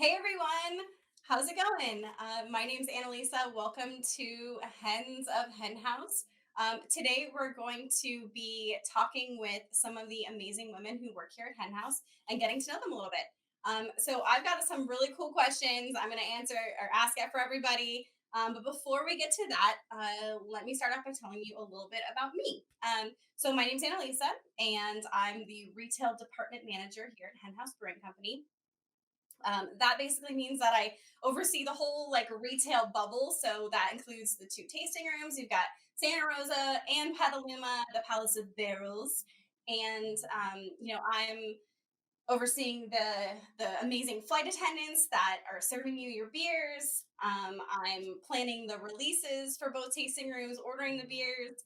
Hey everyone, how's it going? My name's Annalisa. Welcome to Hens of HenHouse. Today we're going to be talking with some of the amazing women who work here at HenHouse and getting to know them a little bit. So I've got some really cool questions I'm going to answer or ask it for everybody. But before we get to that, let me start off by telling you a little bit about me. So my name's Annalisa, and I'm the retail department manager here at HenHouse Brewing Company. That basically means that I oversee the whole like retail bubble. So that includes the two tasting rooms. You've got Santa Rosa and Petaluma, the Palace of Barrels, and I'm overseeing the amazing flight attendants that are serving you your beers. I'm planning the releases for both tasting rooms, ordering the beers,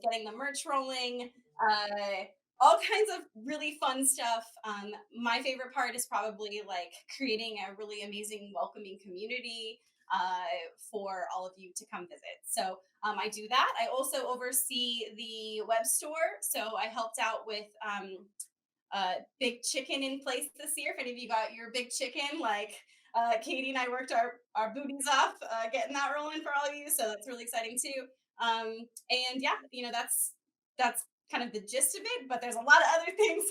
getting the merch rolling. Uh, all kinds of really fun stuff. My favorite part is probably like creating a really amazing, welcoming community uh, for all of you to come visit. So I do that. I also oversee the web store. So I helped out with big chicken in place this year. If any of you got your big chicken, like Katie and I worked our booties off getting that rolling for all of you. So that's really exciting too. And yeah, that's kind of the gist of it, but there's a lot of other things.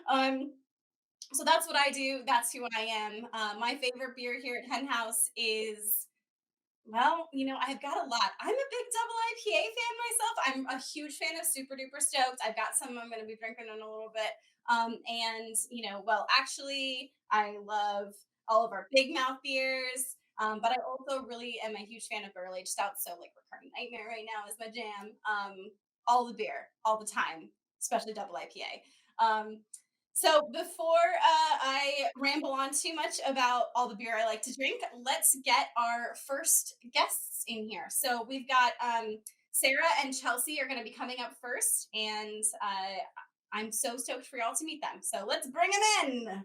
um, so that's what I do. That's who I am. My favorite beer here at Hen House is I've got a lot. I'm a big double IPA fan myself. I'm a huge fan of Super Duper Stoked. I've got some I'm going to be drinking in a little bit. Actually, I love all of our big mouth beers. But I also really am a huge fan of barrel aged stouts. So, like, Recurring Nightmare right now is my jam. All the beer, all the time, especially double IPA. So before I ramble on too much about all the beer I like to drink, let's get our first guests in here. So we've got Sarah and Chelsea are going to be coming up first, and I'm so stoked for y'all to meet them. So let's bring them in.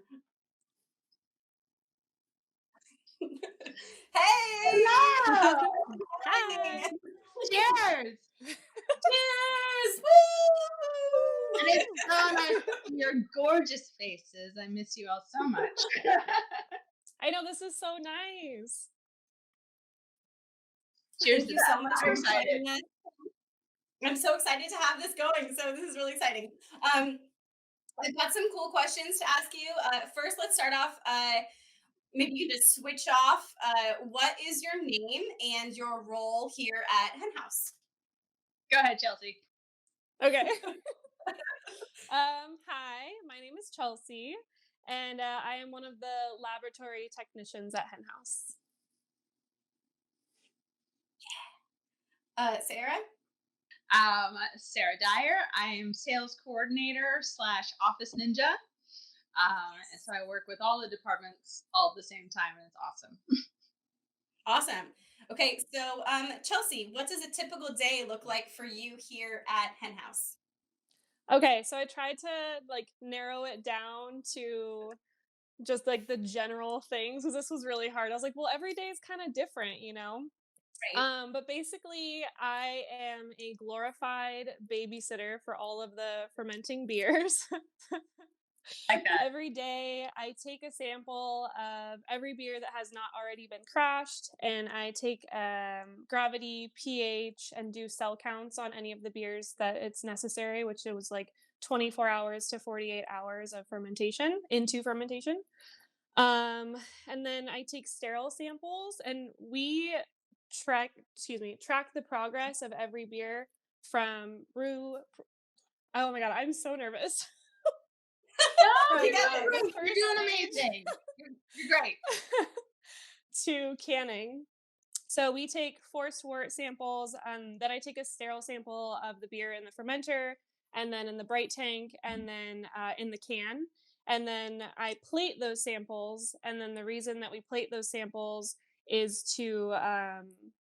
Hey! Hello! How's it Hi. going? Cheers! Cheers! And it's Woo! so nice to see your gorgeous faces. I miss you all so much. I know this is so nice. Cheers Thank to you so that. much I'm for excited. joining us. I'm so excited to have this going. So this is really exciting. Um, I've got some cool questions to ask you. First, let's start off. Maybe you can just switch off. What is your name and your role here at Hen House? Go ahead, Chelsea. Okay. Hi, my name is Chelsea, and I am one of the laboratory technicians at HenHouse. Sarah? Sarah Dyer. I am sales coordinator slash office ninja. And so I work with all the departments all at the same time, and it's awesome. Awesome. Okay, so Chelsea, what does a typical day look like for you here at Hen House? Okay, so I tried to narrow it down to just the general things because this was really hard. I was like, well, every day is kind of different, you know? Right. But basically, I am a glorified babysitter for all of the fermenting beers. Like that. Every day, I take a sample of every beer that has not already been crashed, and I take gravity, pH, and do cell counts on any of the beers that it's necessary, which it was like 24 hours to 48 hours of fermentation into fermentation. Um, and then I take sterile samples, and we track the progress of every beer from brew. Oh my god, I'm so nervous. No, Oh, you you're got doing this. The great. You're first doing stage amazing. You're great. to canning. So we take forced wort samples, then I take a sterile sample of the beer in the fermenter, and then in the bright tank, and then in the can. And then I plate those samples. And then the reason that we plate those samples is to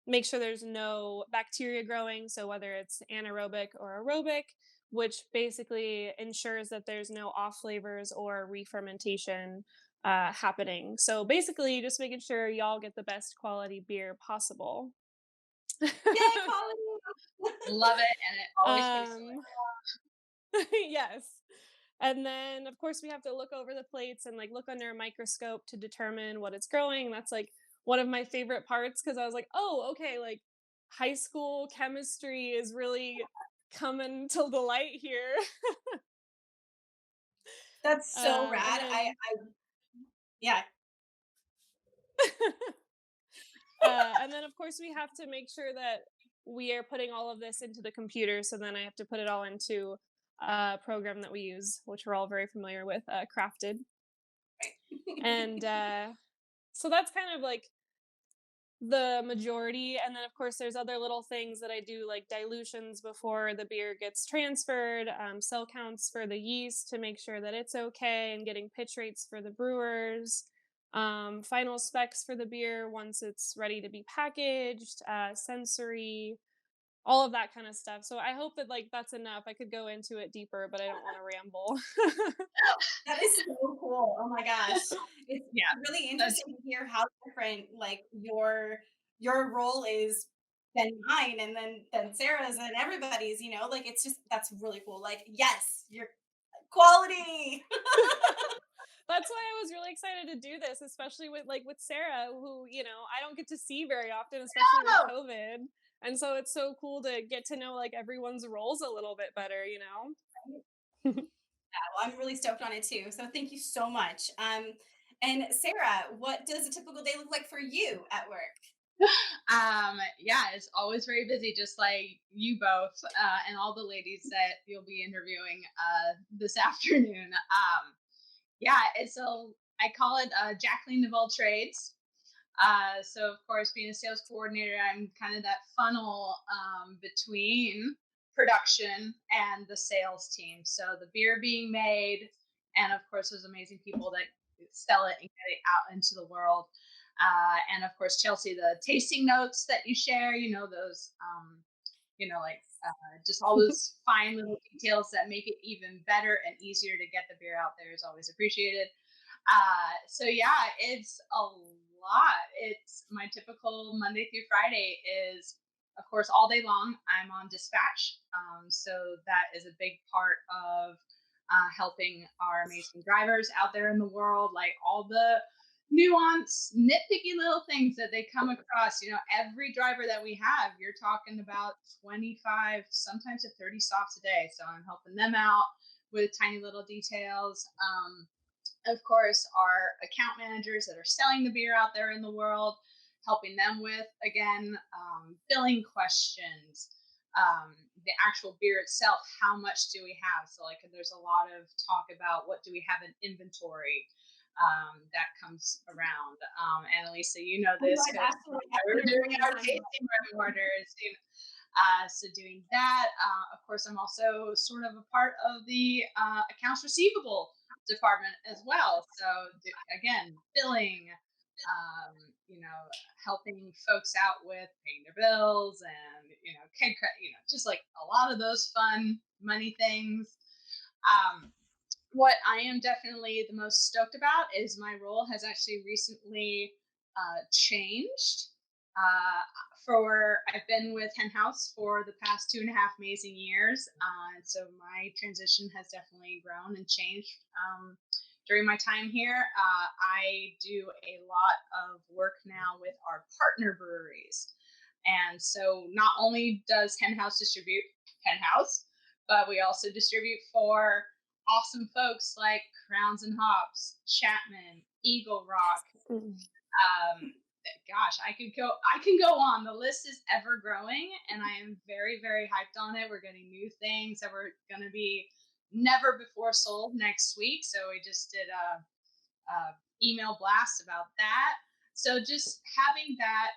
make sure there's no bacteria growing. So whether it's anaerobic or aerobic, which basically ensures that there's no off flavors or re-fermentation happening. So basically, just making sure y'all get the best quality beer possible. Yay, quality. Love it, and it always tastes um, yes. And then, of course, we have to look over the plates and look under a microscope to determine what it's growing. That's one of my favorite parts because I was like, oh, okay, high school chemistry is really coming to the light here. That's so And rad. then Yeah. And then, of course, we have to make sure that we are putting all of this into the computer. So then I have to put it all into a program that we use, which we're all very familiar with, Crafted. And so that's kind of the majority. And then, of course, there's other little things that I do, like dilutions before the beer gets transferred, cell counts for the yeast to make sure that it's okay, and getting pitch rates for the brewers. Final specs for the beer once it's ready to be packaged, sensory, all of that kind of stuff. So I hope that that's enough. I could go into it deeper, but I don't want to ramble. That is so cool. Oh my gosh. It's yeah. really That's interesting to hear how different your role is than mine and then Sarah's and everybody's, it's just that's really cool. Like, yes, your quality. That's why I was really excited to do this, especially with Sarah, who I don't get to see very often, especially with no. COVID. And so it's so cool to get to know everyone's roles a little bit better, you know. Well, I'm really stoked on it too. So thank you so much. And Sarah, what does a typical day look like for you at work? Yeah, it's always very busy, just like you both and all the ladies that you'll be interviewing this afternoon. Yeah, it's I call it Jacqueline of all trades. So of course, being a sales coordinator, I'm kind of that funnel between production and the sales team. So the beer being made and of course those amazing people that sell it and get it out into the world. And of course, Chelsea, the tasting notes that you share, those, like just all those fine little details that make it even better and easier to get the beer out there is always appreciated. So yeah, it's a lot. It's my typical Monday through Friday is, of course, all day long. I'm on dispatch, so that is a big part of helping our amazing drivers out there in the world, like all the nuance, nitpicky little things that they come across. Every driver that we have, you're talking about 25, sometimes to 30 stops a day. So I'm helping them out with tiny little details. Of course, our account managers that are selling the beer out there in the world, helping them with, again, billing questions, the actual beer itself, how much do we have? So, like, there's a lot of talk about what do we have in inventory that comes around. Annalisa, you know Oh, this I've because we were doing our tasting room orders. So doing that, of course, I'm also sort of a part of the accounts receivable department as well. So again, billing, um, you know, helping folks out with paying their bills and kid credit, just like a lot of those fun money things. What I am definitely the most stoked about is my role has actually recently changed. I've been with Hen House for the past 2.5 amazing years, so my transition has definitely grown and changed during my time here. I do a lot of work now with our partner breweries, and so not only does Hen House distribute Hen House, but we also distribute for awesome folks like Crowns and Hops, Chapman, Eagle Rock. Gosh, I can go on. The list is ever growing, and I am very, very hyped on it. We're getting new things that we're going to be never before sold next week. So we just did a email blast about that. So just having that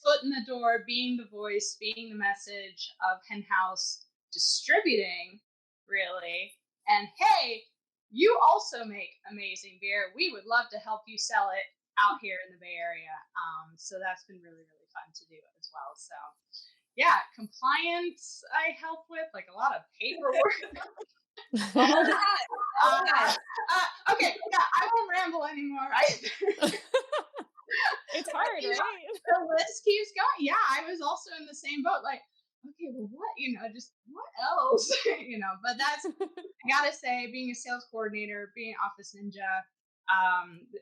foot in the door, being the voice, being the message of Hen House, distributing, really. And hey, you also make amazing beer. We would love to help you sell it out here in the Bay Area. So that's been really, really fun to do as well. So yeah, compliance I help with, like a lot of paperwork. All that. All that. Okay, yeah, I won't ramble anymore. It's hard, right? The list keeps going. Yeah, I was also in the same boat. Like, okay, well, what, just what else, But that's, I gotta say, being a sales coordinator, being office ninja,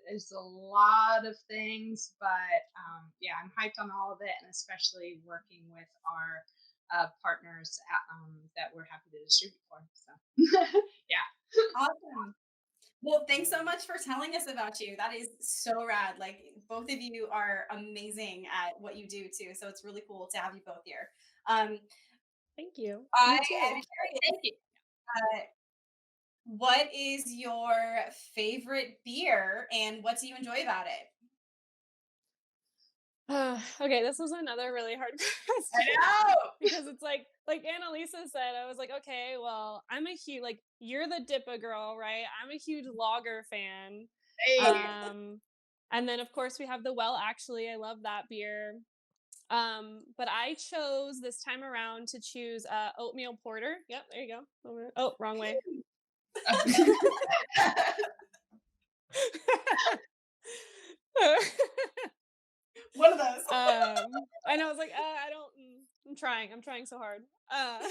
there's a lot of things, but yeah, I'm hyped on all of it, and especially working with our partners that we're happy to distribute for. So, yeah. Awesome. Well, thanks so much for telling us about you. That is so rad. Like both of you are amazing at what you do too. So it's really cool to have you both here. Um, Thank you. I You am too. curious, Thank you. what is your favorite beer and what do you enjoy about it? Okay, this was another really hard question I know. because it's like Annalisa said, I was like, okay, well, I'm a huge you're the Dippa girl, right? I'm a huge lager fan. Hey. And then of course we have the Well Actually, I love that beer. But I chose this time around to choose oatmeal porter. Yep, there you go. Oh, wrong way. One of those. I know. I was like, I don't. I'm trying so hard. That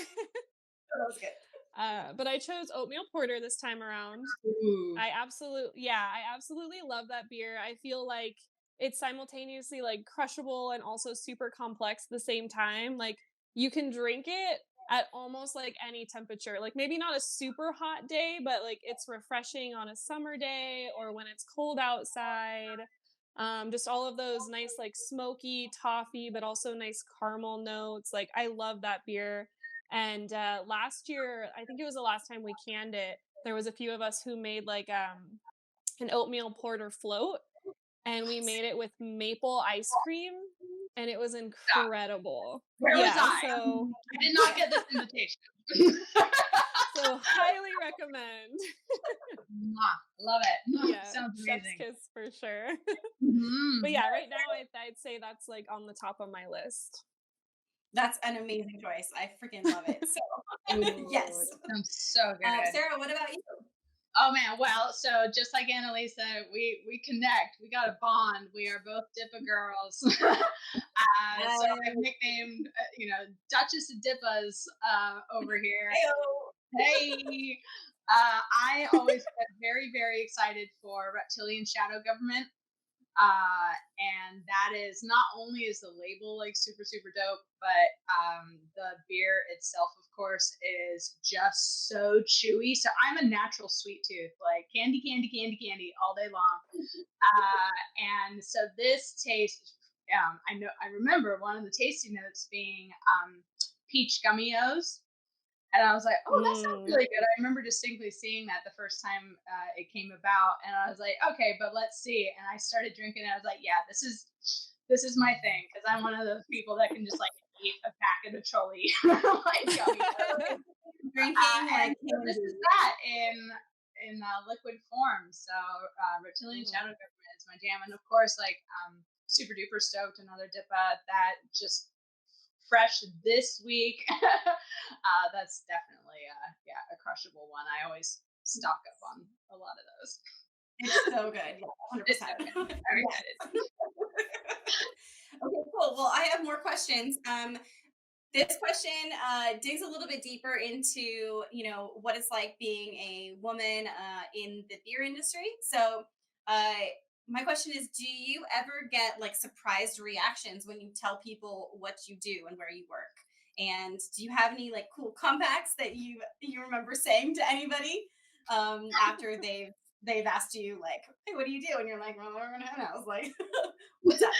was good. But I chose oatmeal porter this time around. Ooh. I absolutely love that beer. I feel like it's simultaneously like crushable and also super complex at the same time. Like you can drink it at almost like any temperature. Like maybe not a super hot day, but like it's refreshing on a summer day or when it's cold outside. Just all of those nice like smoky toffee, but also nice caramel notes. Like I love that beer. And last year, I think it was the last time we canned it. There was a few of us who made like an oatmeal porter float, and we made it with maple ice cream, and it was incredible. Where was Yeah, I? so I did not get this invitation. So highly recommend. Mwah, love it. Yeah, Sounds chef's amazing. kiss for sure. But Mhm. yeah, right now I'd say that's like on the top of my list. That's an amazing choice. I freaking love it. So, Ooh, yes. that sounds so good. Sarah, what about you? Oh man, well, so just like Annalisa, we connect. We got a bond. We are both Dippa girls. So I've Yes. nicknamed, Duchess of Dippas over here. Heyo. Hey, I always get very, very excited for reptilian shadow government. And that is not only is the label like super super dope, but the beer itself, of course, is just so chewy. So I'm a natural sweet tooth, like candy, candy, candy, candy all day long. And so this taste, I remember one of the tasting notes being peach gummy O's. And I was like, oh, that sounds Mm. really good. I remember distinctly seeing that the first time it came about, and I was like, okay, but let's see. And I started drinking, and I was like, yeah, this is my thing because I'm one of those people that can just like eat a packet of Choli like gummy bears. Drinking And like so this candy. is that in liquid form. So reptilian Mhm. shadow government is my jam, and of course, like super duper stoked another Dippa that just fresh this week. That's definitely a crushable one. I always stock up on a lot of those. It's so good. Yeah, It's so 100%. good. Very Yes. excited. Okay, cool. Well, I have more questions. This question digs a little bit deeper into, what it's like being a woman in the beer industry. So, uh, my question is, do you ever get like surprised reactions when you tell people what you do and where you work? And do you have any like cool comebacks that you remember saying to anybody after they've asked you like, hey, what do you do? And you're like, well, I was like, what's up?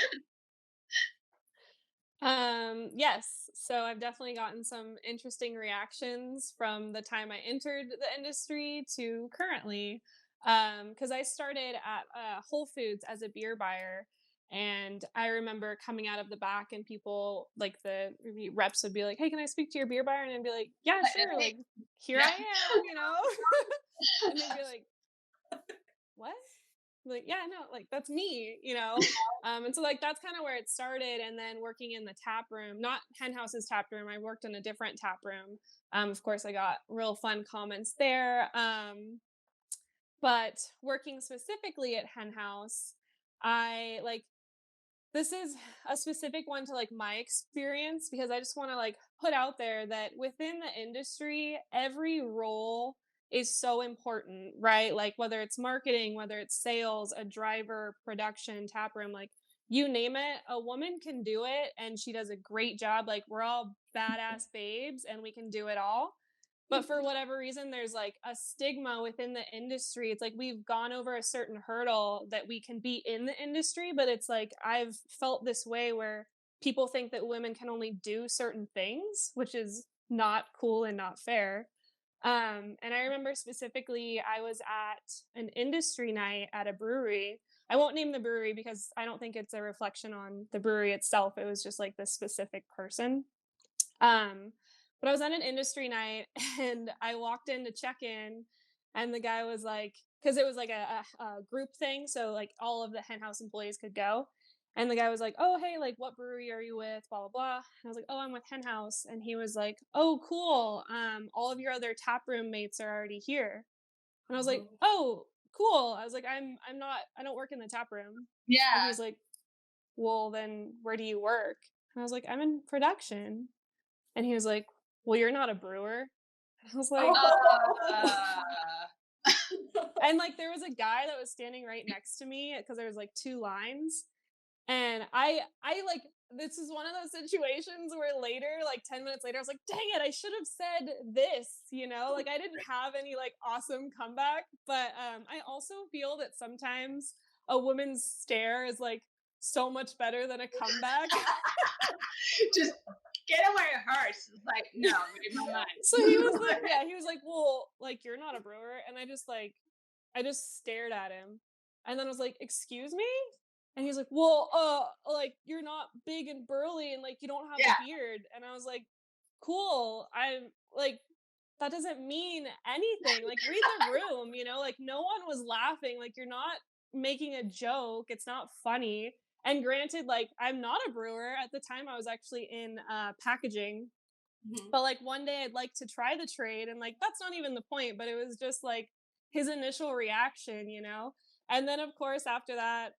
Yes. So I've definitely gotten some interesting reactions from the time I entered the industry to currently. Because I started at Whole Foods as a beer buyer. And I remember coming out of the back, and people like the reps would be like, "Hey, can I speak to your beer buyer?" And I'd be like, "Yeah, sure. Like, here Yeah. I am," and they'd be like, "What?" Like, yeah, no, like that's me. And so like that's kind of where it started. And then working in the tap room, not Hen House's tap room, I worked in a different tap room. Of course, I got real fun comments there. But working specifically at Hen House, I like this is a specific one to like my experience because I just want to like put out there that within the industry, every role is so important, right? Like whether it's marketing, whether it's sales, a driver, production, tap room, like you name it, a woman can do it and she does a great job. Like we're all badass babes and we can do it all. But for whatever reason, there's like a stigma within the industry. It's like we've gone over a certain hurdle that we can be in the industry, but it's like I've felt this way where people think that women can only do certain things, which is not cool and not fair. And I remember specifically, I was at an industry night at a brewery. I won't name the brewery because I don't think it's a reflection on the brewery itself. It was just like this specific person. Um, but I was at an industry night and I walked in to check in, and the guy was like, because it was like a group thing, so like all of the hen house employees could go. And the guy was like, "Oh, hey, like what brewery are you with? Blah blah blah." And I was like, "Oh, I'm with Hen House." And he was like, "Oh, cool. All of your other tap room mates are already here." And I was like, "Oh, cool." I was like, I'm not. I don't work in the tap room." And Yeah. he's like, "Well, then where do you work?" And I was like, "I'm in production." And he was like, "Well, you're not a brewer." And I was like, Uh, and like there was a guy that was standing right next to me because there was like two lines. And I like this is one of those situations where later, like 10 minutes later, I was like, dang it, I should have said this. Like I didn't have any like awesome comeback. But I also feel that sometimes a woman's stare is like so much better than a comeback. just get away first. It's like, no, read my So he was mind. like, yeah, he was like, well, like you're not a brewer, and I just stared at him, and then I was like, excuse me, and he's like, well, like you're not big and burly, and like you don't have Yeah. a beard, and I was like, cool, I'm like. that doesn't mean anything. Like, read the room, you know? Like, no one was laughing. Like, you're not making a joke. It's not funny. And granted, like, I'm not a brewer. At the time, I was actually in packaging. Mhm. But like one day I'd like to try the trade, and like that's not even the point, but it was just like his initial reaction, you know? And then of course after that,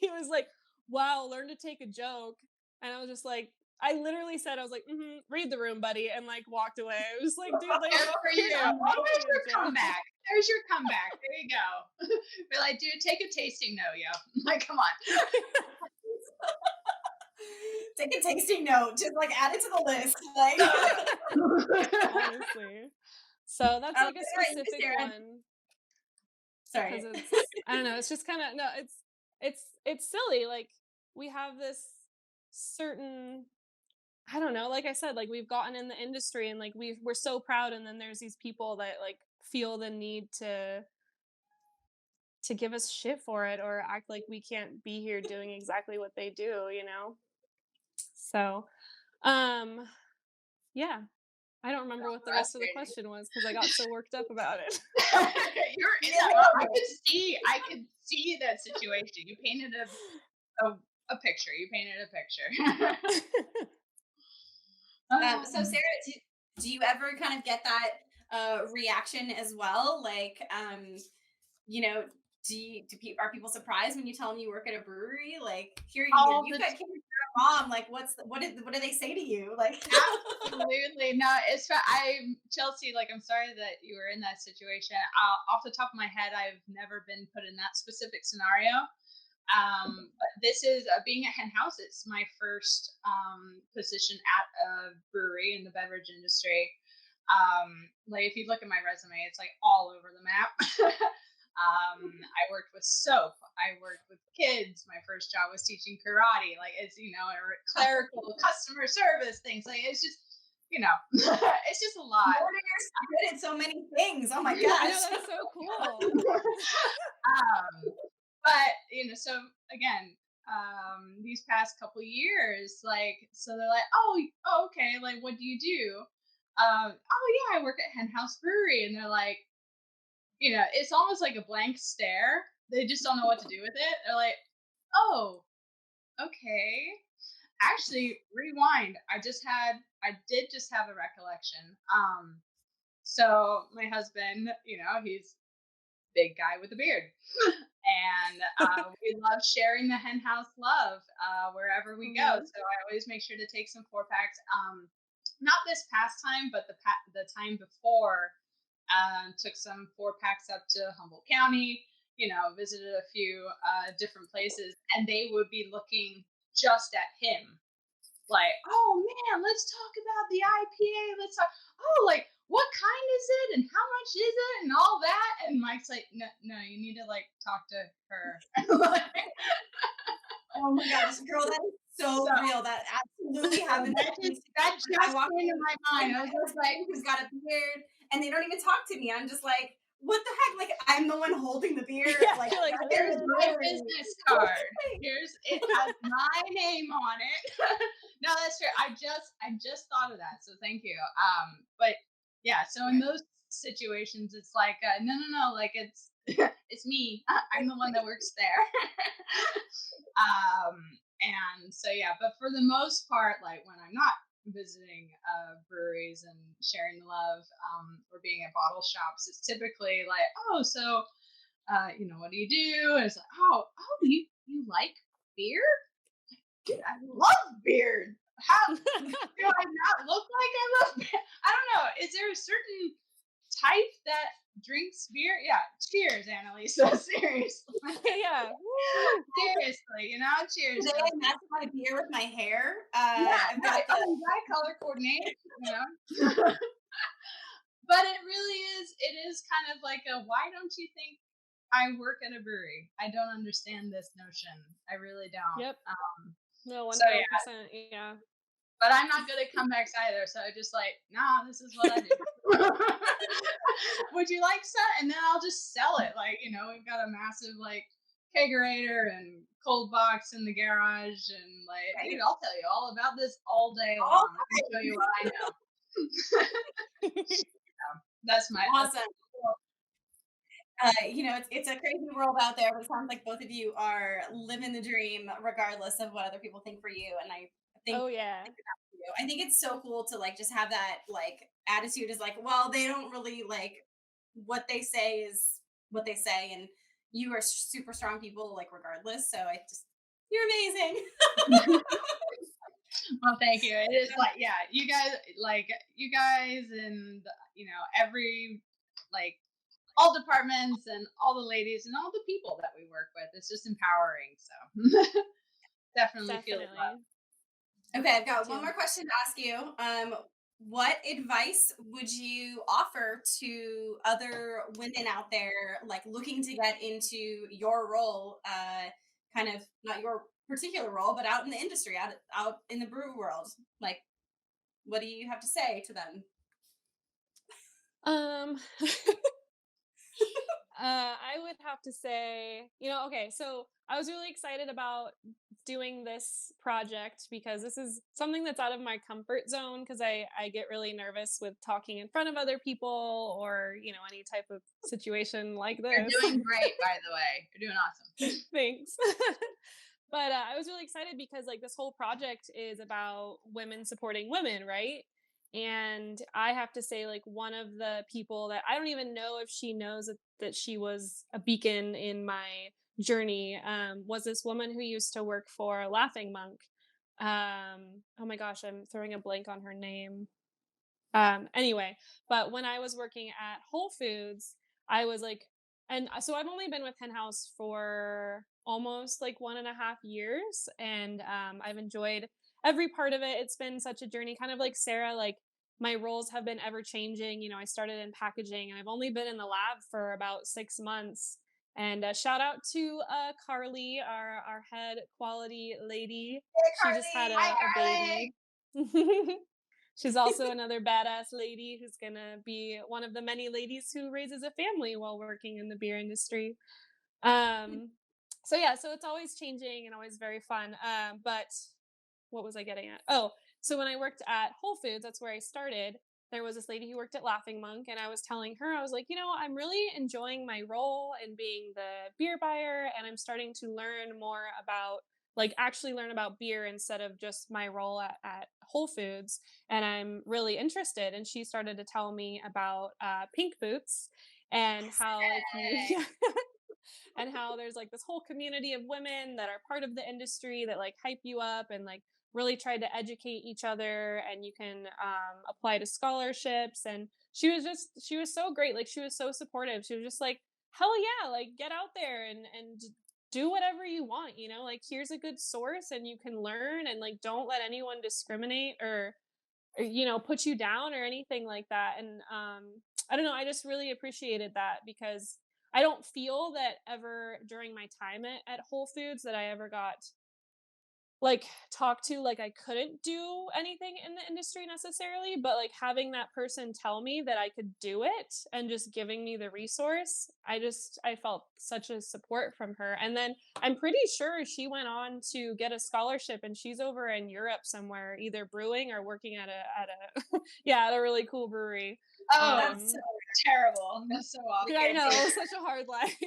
he was like, "Wow, learn to take a joke." And I was just like, I literally said, I was like, read the room, buddy, and like walked away. I was like, dude, like, Good for you. I'm What was making your a joke. comeback? There's your comeback. There you go. Be like, dude, take a tasting note, yo. Like, come on. Take a tasting note, just like add it to the list. Like, Honestly. So that's like a Sarah, you, specific Sarah. one because Sorry. it's, I don't know, it's just kind of, no, it's silly. Like, we have this certain, I don't know, like I said, like we've gotten in the industry and like we're so proud, and then there's these people that like feel the need to give us shit for it or act like we can't be here doing exactly what they do, you know? So, um yeah, I don't remember what the rest of the Frustrating. question was because I got so worked up about it. You're in that. I could see that situation. You painted a picture. You painted a picture. So Sarah, do you ever kind of get that reaction as well? Like, you know, are people surprised when you tell them you work at a brewery? Like, here all you've the got kids, you're a mom. Like, what do they say to you? Like, Absolutely. No, I'm Chelsea, like I'm sorry that you were in that situation. Off the top of my head, I've never been put in that specific scenario. But this is being at Hen House. It's my first position at a brewery in the beverage industry. Like if you look at my resume, it's like all over the map. I worked with soap. I worked with kids. My first job was teaching karate. Like it's or clerical customer service things. Like it's just it's just a lot. you're good at so many things. Oh my I know, gosh. that's so cool. But so again, these past couple years, like so they're like, oh, okay, like what do you do? Oh yeah, I work at Hen House Brewery, and they're like, it's almost like a blank stare. They just don't know what to do with it. They're like, oh, okay. Actually, rewind. I did just have a recollection. So my husband, he's big guy with a beard. And we love sharing the Hen House love wherever we go. So I always make sure to take some 4-packs. Not this past time, but the time before, took some 4-packs up to Humboldt County. Visited a few different places, and they would be looking just at him, like, oh man, let's talk about the IPA. Let's talk. Oh, like what kind is it, and how much is it, and all that. And Mike's like, no, you need to like talk to her. Oh my gosh, girl, that is so real. That absolutely happened. That just came into my mind. I was just like, who's got a beard, and they don't even talk to me. I'm just like, what the heck? Like, I'm the one holding the beard. Yeah, like, you're like, here's my business card. It has my name on it. No, that's true. I just thought of that. So thank you. But yeah, so in those situations, it's like, no, like it's it's me. I'm the one that works there. And so yeah, but for the most part, like when I'm not visiting breweries and sharing the love, or being at bottle shops, it's typically like, oh, so what do you do? And it's like, oh, you like beer? Dude, I love beer. How do I not look like I love beer? I don't know. Is there a certain type that drinks beer? Yeah. Cheers, Annalisa. Seriously. Yeah. Seriously, cheers. Today I matched my beer with my hair. Yeah, I've got I color coordinate, But it is kind of like why don't you think I work at a brewery? I don't understand this notion. I really don't. Yep. No, 100%. So, Yeah. But I'm not good at comebacks either. So I just like, nah, this is what I do. Would you like some? And then I'll just sell it. Like, we've got a massive like kegerator and cold box in the garage. And like, dude, I'll tell you all about this all day long. I can show you what I know. That's Awesome. It's a crazy world out there, but it sounds like both of you are living the dream, regardless of what other people think for you. And Oh I yeah. think that's for you. I think it's so cool to like just have that like attitude is like, well, they don't really like what they say is what they say, and you are super strong people, like regardless. So you're amazing. well, thank you. It is like, yeah, you guys, and every like all departments and all the ladies and all the people that we work with. It's just empowering. So definitely feel love. Definitely. Okay, I've Me got one too. more question to ask you. What advice would you offer to other women out there, like looking to get into your role, kind of not your particular role, but out in the industry, out in the brew world? Like, what do you have to say to them? Um I would have to say, okay, so I was really excited about doing this project because this is something that's out of my comfort zone because I get really nervous with talking in front of other people or, any type of situation like You're this. doing great, by the way. You're doing awesome. Thanks. But I was really excited because like this whole project is about women supporting women, right? And I have to say, like one of the people that I don't even know if she knows that she was a beacon in my journey was this woman who used to work for Laughing Monk. Oh my gosh, I'm throwing a blank on her name. Anyway, but when I was working at Whole Foods, I was like, and so I've only been with Hen House for almost like 1.5 years, and I've enjoyed every part of it. It's been such a journey, kind of like Sarah. Like my roles have been ever changing. I started in packaging, and I've only been in the lab for about 6 months. And shout out to Carly, our head quality lady. Hey, She just had Carly. Hi, a Carly. baby. She's also another badass lady who's gonna be one of the many ladies who raises a family while working in the beer industry. Um, so yeah, so it's always changing and always very fun. But what was I getting at? Oh, so when I worked at Whole Foods, that's where I started. There was this lady who worked at Laughing Monk, and I was telling her, I was like, I'm really enjoying my role in being the beer buyer, and I'm starting to learn more about, like, actually learn about beer instead of just my role at Whole Foods. And I'm really interested. And she started to tell me about Pink Boots and how if you, Hey. yeah, and how there's like this whole community of women that are part of the industry that like hype you up and like really tried to educate each other, and you can apply to scholarships. And she was so great, like she was so supportive. She was just like, hell yeah, like get out there and do whatever you want, like here's a good source and you can learn, and like don't let anyone discriminate or put you down or anything like that. And I don't know, I just really appreciated that because I don't feel that ever during my time at Whole Foods that I ever got like talked to like I couldn't do anything in the industry necessarily, but like having that person tell me that I could do it and just giving me the resource, I felt such a support from her. And then I'm pretty sure she went on to get a scholarship and she's over in Europe somewhere, either brewing or working at a yeah, at a really cool brewery. Oh, That's so Um terrible. That's so yeah, I awful. know, such a hard life.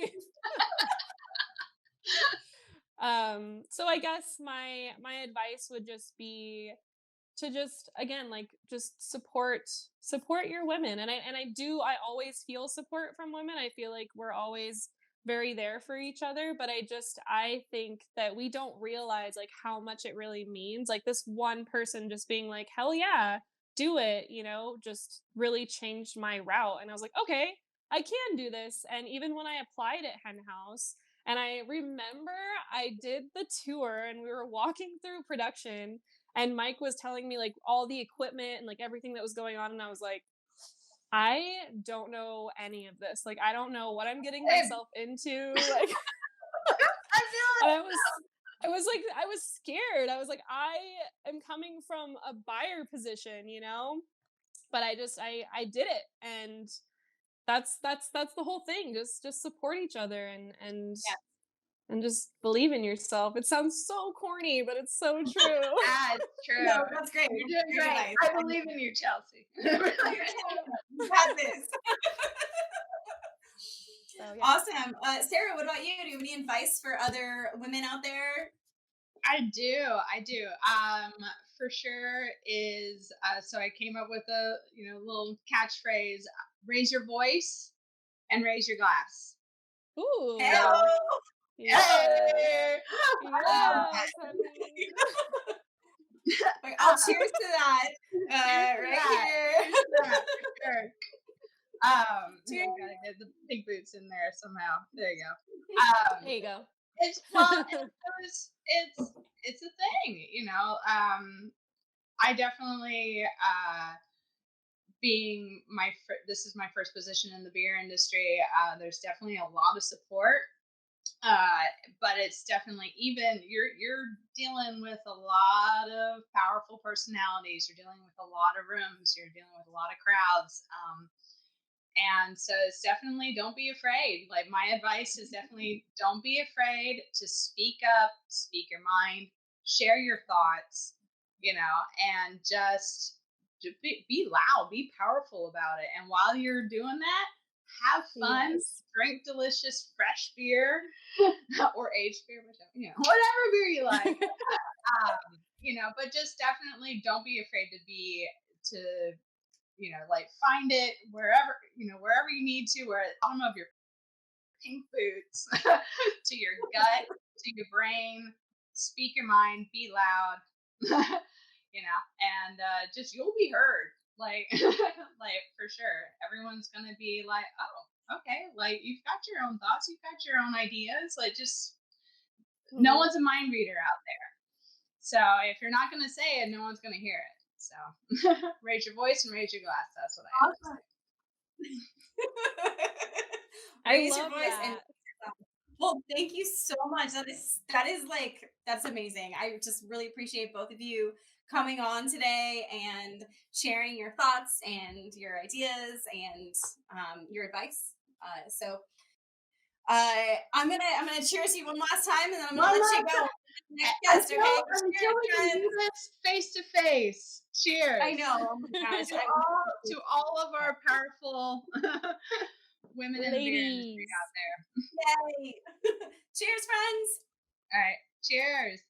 So I guess my advice would just be to just again like just support your women. And I always feel support from women. I feel like we're always very there for each other, but I think that we don't realize like how much it really means. Like this one person just being like, hell yeah, do it, just really changed my route. And I was like, okay, I can do this. And even when I applied at Hen House, and I remember I did the tour and we were walking through production, and Mike was telling me like all the equipment and like everything that was going on, and I was like, I don't know any of this. Like I don't know what I'm getting Same. myself into. Like I feel and it. I was scared. I was like, I am coming from a buyer position, But I did it, and that's the whole thing. Just support each other and yeah. and just believe in yourself. It sounds so corny, but it's so true. That's true. No, that's great. You're doing Great great. advice. I believe in you, Chelsea. You're killing it. You got this. So yeah. Awesome. Sarah, what about you? Do you have any advice for other women out there? I do. For sure is so I came up with a little catchphrase: raise your voice and raise your glass. Ooh. Hell, Yes. Hey! Yes, honey. I'll cheers to that. Cheers to Right that. here. Cheers to that, for sure. Cheers. Gotta get the pink boots in there somehow. There you go. There you go. It's well, it's a thing, I definitely being this is my first position in the beer industry. There's definitely a lot of support, but it's definitely even you're dealing with a lot of powerful personalities. You're dealing with a lot of rooms. You're dealing with a lot of crowds. And so it's definitely don't be afraid. Like my advice is definitely don't be afraid to speak up, speak your mind, share your thoughts, and just be loud, be powerful about it. And while you're doing that, have fun, Yes. drink delicious fresh beer or aged beer, whatever beer you like. But just definitely don't be afraid to like find it wherever you need to, where I don't know if your pink boots to your gut, to your brain, speak your mind, be loud, and just you'll be heard. Like, like for sure, everyone's gonna be like, oh, okay, like you've got your own thoughts, you've got your own ideas, like just no one's a mind reader out there. So if you're not gonna say it, no one's gonna hear it. So raise your voice and raise your glass. That's what I have to say. Raise your love voice and that. well, thank you so much. That is like that's amazing. I just really appreciate both of you coming on today and sharing your thoughts and your ideas and your advice. I'm gonna cheers you one last time and then I'm gonna let you go. Next guest, okay? Until Cheers, we can do friends. this face to face. Cheers. I know. Oh my gosh. To all of our powerful women in the beer industry Ladies. out there. Yay. Cheers, friends. All right. Cheers.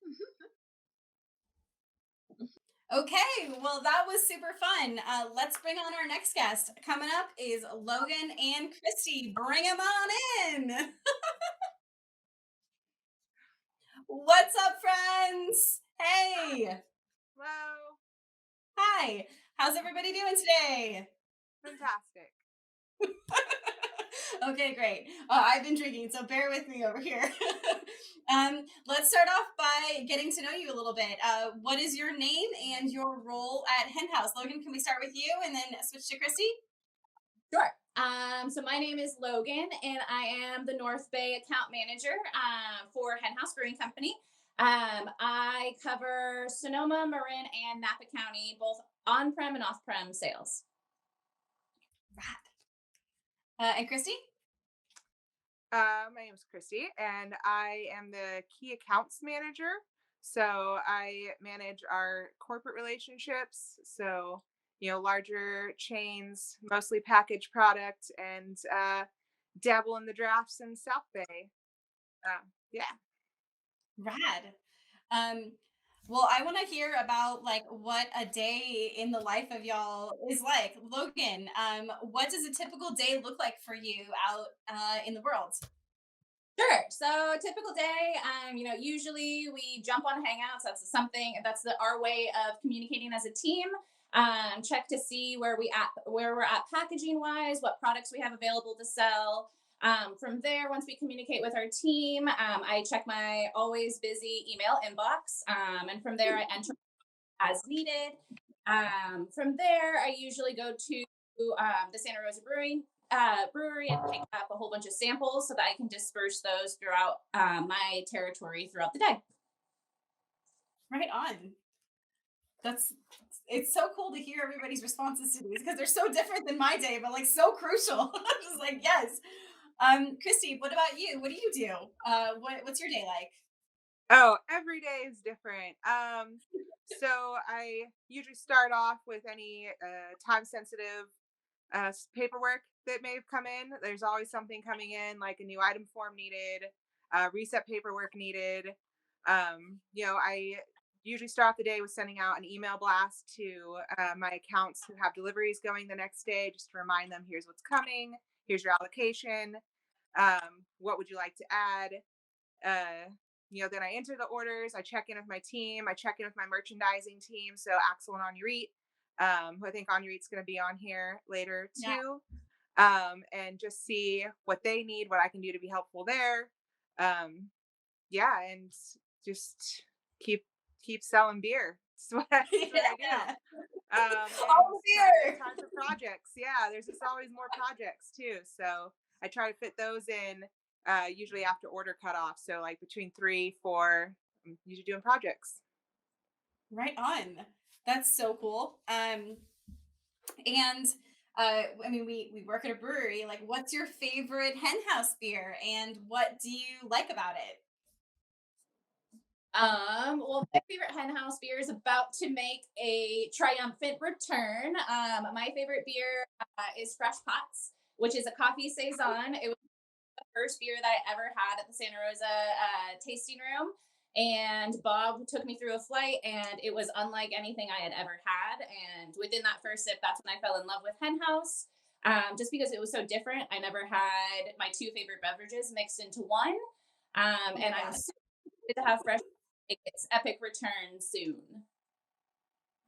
Okay, well, that was super fun. Let's bring on our next guest. Coming up is Logan and Christy. Bring them on in. What's up, friends? Hey. Hello. Hi. How's everybody doing today? Fantastic. Okay, great. I've been drinking, so bear with me over here. Let's start off by getting to know you a little bit. What is your name and your role at Hen House? Logan, can we start with you and then switch to Christy? Sure. So my name is Logan, and I am the North Bay account manager for Hen House Brewing Company. I cover Sonoma, Marin, and Napa County, both on-prem and off-prem sales. And Christy? My name is Christy, and I am the key accounts manager. So I manage our corporate relationships. So, larger chains, mostly packaged product, and dabble in the drafts in South Bay. Yeah. Rad. Well, I want to hear about like what a day in the life of y'all is like. Logan, what does a typical day look like for you out in the world? Sure. So typical day, usually we jump on Hangouts. That's our way of communicating as a team. Check to see where we're at packaging wise, what products we have available to sell. From there, once we communicate with our team, I check my always busy email inbox. And from there, I enter as needed. From there, I usually go to the Santa Rosa Brewery and pick up a whole bunch of samples so that I can disperse those throughout my territory throughout the day. Right on. It's so cool to hear everybody's responses to these because they're so different than my day, but like so crucial. I'm just like, yes. Christy, what about you? What do you do? What's your day like? Oh, every day is different. So I usually start off with any time sensitive paperwork that may have come in. There's always something coming in, like a new item form needed, reset paperwork needed. I usually start off the day with sending out an email blast to my accounts who have deliveries going the next day, just to remind them, here's what's coming, here's your allocation, what would you like to add. Then I enter the orders, I check in with my team, I check in with my merchandising team. So Axel and Anurit, who I think Anurit's going to be on here later Yeah. too, and just see what they need, what I can do to be helpful there. And just keep keep selling beer. That's what I do. Yeah. And All beer. time for projects. Yeah, there's just always more projects too. So I try to fit those in usually after order cutoff. So like between 3, 4, I'm usually doing projects. Right on. That's so cool. And I mean, we work at a brewery. Like, what's your favorite hen house beer, and what do you like about it? Well, my favorite hen house beer is about to make a triumphant return. My favorite beer is Fresh Pots, which is a coffee saison. It was the first beer that I ever had at the Santa Rosa tasting room. And Bob took me through a flight, and it was unlike anything I had ever had. And within that first sip, that's when I fell in love with Hen House. Just because it was so different. I never had my two favorite beverages mixed into one. And I'm Yes. super excited to have Fresh make its epic return soon.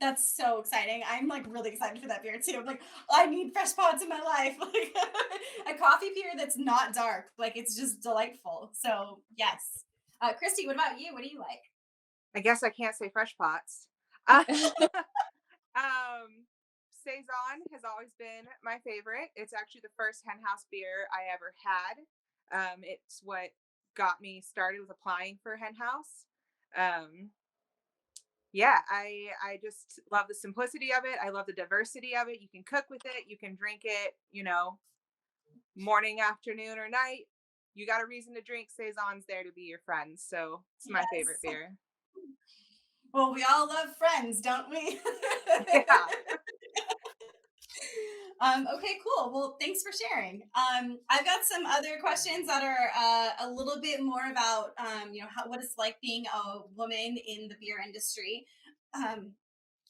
That's so exciting. I'm like really excited for that beer too. I'm like, I need fresh pods in my life. Like a coffee beer that's not dark. Like it's just delightful. So yes. Christy, what about you? What do you like? I guess I can't say fresh pots. Uh, Saison has always been my favorite. It's actually the first hen house beer I ever had. It's what got me started with applying for hen house. Um, yeah, I just love the simplicity of it. I love the diversity of it. You can cook with it, you can drink it, morning, afternoon, or night. You got a reason to drink Saison's there to be your friend. So it's my favorite Yes. beer. Well, we all love friends, don't we? Yeah. Okay, cool. Well, thanks for sharing. I've got some other questions that are a little bit more about, what it's like being a woman in the beer industry. Um,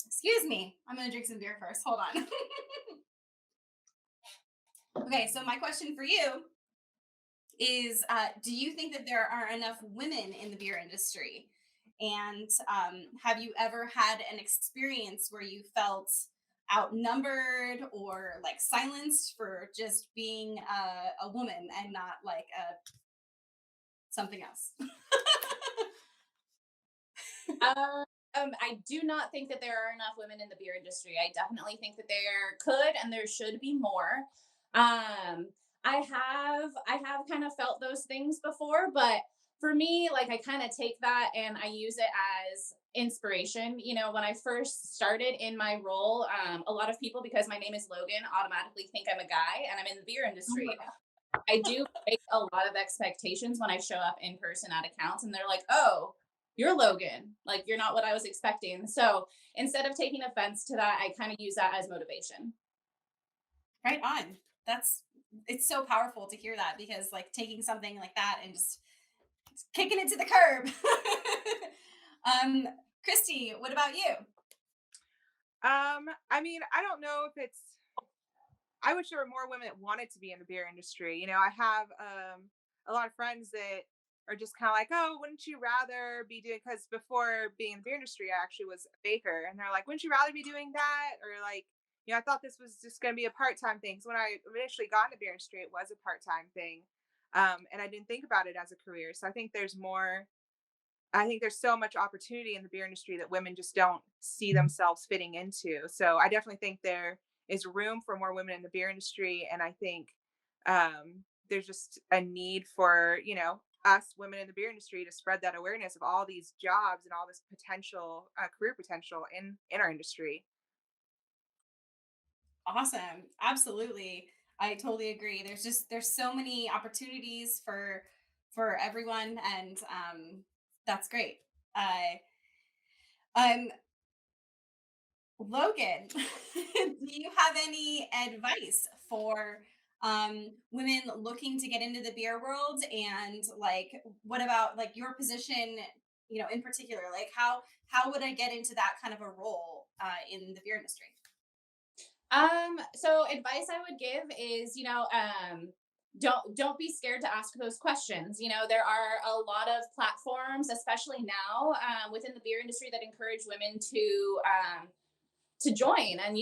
excuse me. I'm going to drink some beer first. Hold on. Okay, so my question for you is do you think that there are enough women in the beer industry? And have you ever had an experience where you felt outnumbered or like silenced for just being a woman and not like something else? I do not think that there are enough women in the beer industry. I definitely think that there could and there should be more. I have kind of felt those things before, but for me, like I kind of take that and I use it as inspiration. When I first started in my role, a lot of people, because my name is Logan, automatically think I'm a guy and I'm in the beer Oh my industry. I do break a lot of expectations when I show up in person at accounts, and they're like, "Oh, you're Logan. Like you're not what I was expecting." So instead of taking offense to that, I kind of use that as motivation. Right on. That's it's so powerful to hear that because like taking something like that and just kicking it to the curb. um, Christy, what about you? I mean, I don't know if it's I wish there were more women that wanted to be in the beer industry. I have a lot of friends that are just kind of like, oh, wouldn't you rather be doing? Because before being in the beer industry, I actually was a baker, and they're like, wouldn't you rather be doing that? Or like, I thought this was just going to be a part time thing. So when I initially got into beer industry, it was a part time thing, and I didn't think about it as a career. So I think there's more. I think there's so much opportunity in the beer industry that women just don't see themselves fitting into. So I definitely think there is room for more women in the beer industry. And I think there's just a need for, us women in the beer industry to spread that awareness of all these jobs and all this potential, career potential in our industry. Awesome. Absolutely. I totally agree. There's so many opportunities for everyone, and that's great. Um, Logan, do you have any advice for women looking to get into the beer world? And like, what about like your position, in particular? Like, how would I get into that kind of a role in the beer industry? So advice I would give is, don't be scared to ask those questions. There are a lot of platforms, especially now, within the beer industry, that encourage women to join. And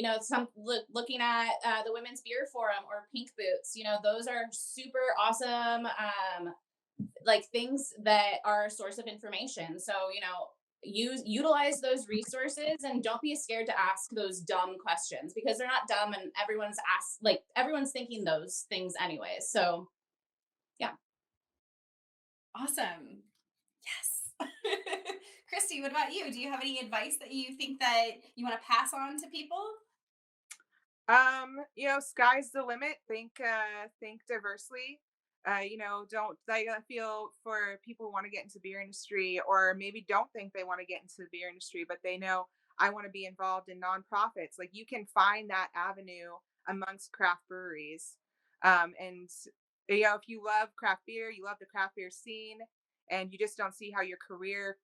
looking at the Women's Beer Forum or Pink Boots, those are super awesome, like things that are a source of information. So utilize those resources, and don't be scared to ask those dumb questions, because they're not dumb, and everyone's thinking those things anyways. So yeah. Awesome. Yes. Christy, what about you? Do you have any advice that you think that you want to pass on to people? Sky's the limit. Think diversely. Don't I feel for people who want to get into the beer industry, or maybe don't think they want to get into the beer industry, but they know I want to be involved in nonprofits. Like, you can find that avenue amongst craft breweries. And if you love craft beer, you love the craft beer scene, and you just don't see how your career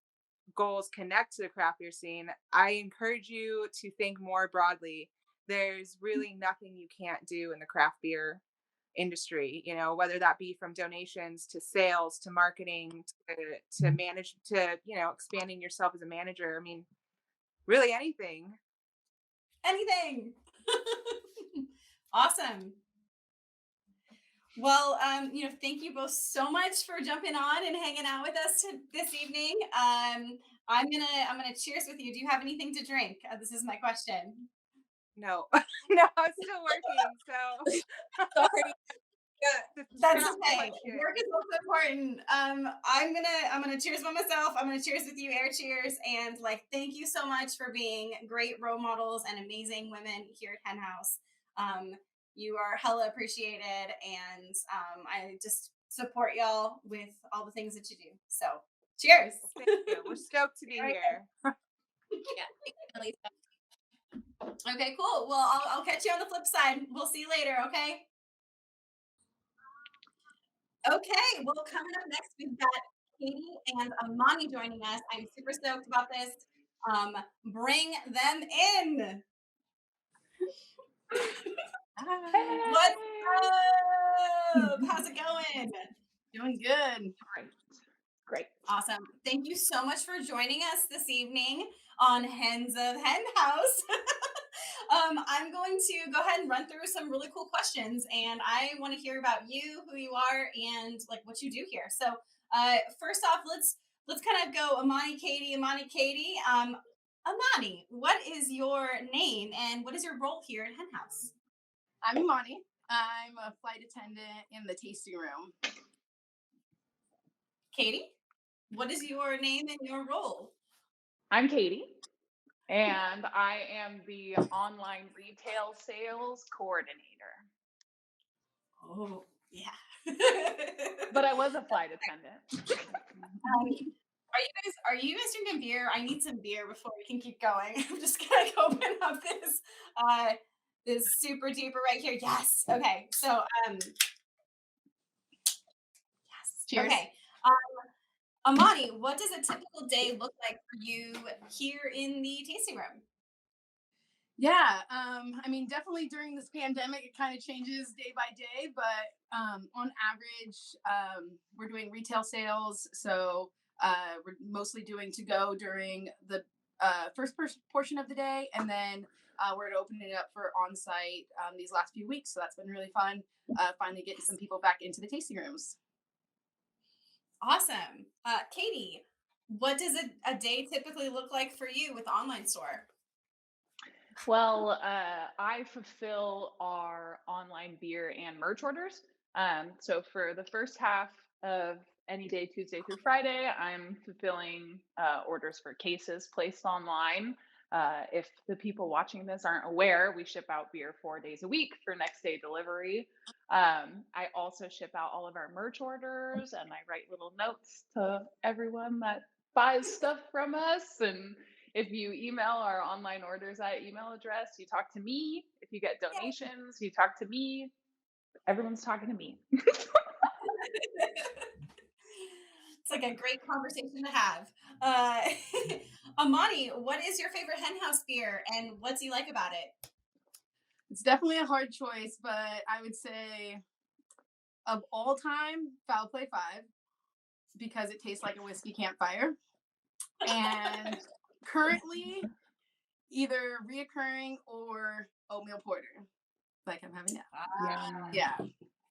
goals connect to the craft beer scene, I encourage you to think more broadly. There's really nothing you can't do in the craft beer industry, whether that be from donations to sales to marketing to manage to, expanding yourself as a manager. I mean, really anything. Anything. Awesome. Well, thank you both so much for jumping on and hanging out with us this evening. I'm gonna cheers with you. Do you have anything to drink? This is my question. No, no, I'm still working. So Sorry. yeah, That's okay. Work is also important. I'm gonna cheers by myself. I'm gonna cheers with you, air cheers, and like thank you so much for being great role models and amazing women here at Hen House. You are hella appreciated, and I just support y'all with all the things that you do. So cheers. Thank you. We're stoked to be here. Yeah. Thanks, Annalisa. Okay, cool. Well, I'll catch you on the flip side. We'll see you later. Okay. Okay, well, coming up next, we've got Katie and Amani joining us. I'm super stoked about this. Bring them in. What's up? How's it going? Doing good. Great. Awesome. Thank you so much for joining us this evening on Hens of HenHouse. I'm going to go ahead and run through some really cool questions, and I want to hear about you, who you are, and like what you do here. So, first off, let's kind of go Amani, Katie, Amani, Katie. Amani, what is your name and what is your role here at HenHouse? I'm Imani. I'm a flight attendant in the tasting room. Katie, what is your name and your role? I'm Katie, and I am the online retail sales coordinator. Oh, yeah. But I was a flight attendant. Are you guys drinking beer? I need some beer before we can keep going. I'm just gonna open up this super duper right here. Yes. Okay. So yes. Cheers. Okay. Amani, what does a typical day look like for you here in the tasting room? Yeah, I mean, definitely during this pandemic, it kind of changes day by day, but on average, we're doing retail sales, so we're mostly doing to go during the first portion of the day, and then we're opening it up for on site these last few weeks. So that's been really fun. Finally getting some people back into the tasting rooms. Awesome. Katie, what does a day typically look like for you with the online store? Well, I fulfill our online beer and merch orders. So for the first half of any day, Tuesday through Friday, I'm fulfilling orders for cases placed online. If the people watching this aren't aware, we ship out beer 4 days a week for next day delivery. I also ship out all of our merch orders, and I write little notes to everyone that buys stuff from us. And if you email our online orders at email address, you talk to me. If you get donations, you talk to me. Everyone's talking to me. It's like a great conversation to have. Uh, Amani, what is your favorite hen house beer and what do you like about it? It's definitely a hard choice, but I would say of all time, Foul Play 5, because it tastes like a whiskey campfire. And currently, either reoccurring or oatmeal porter, like I'm having now. Yeah.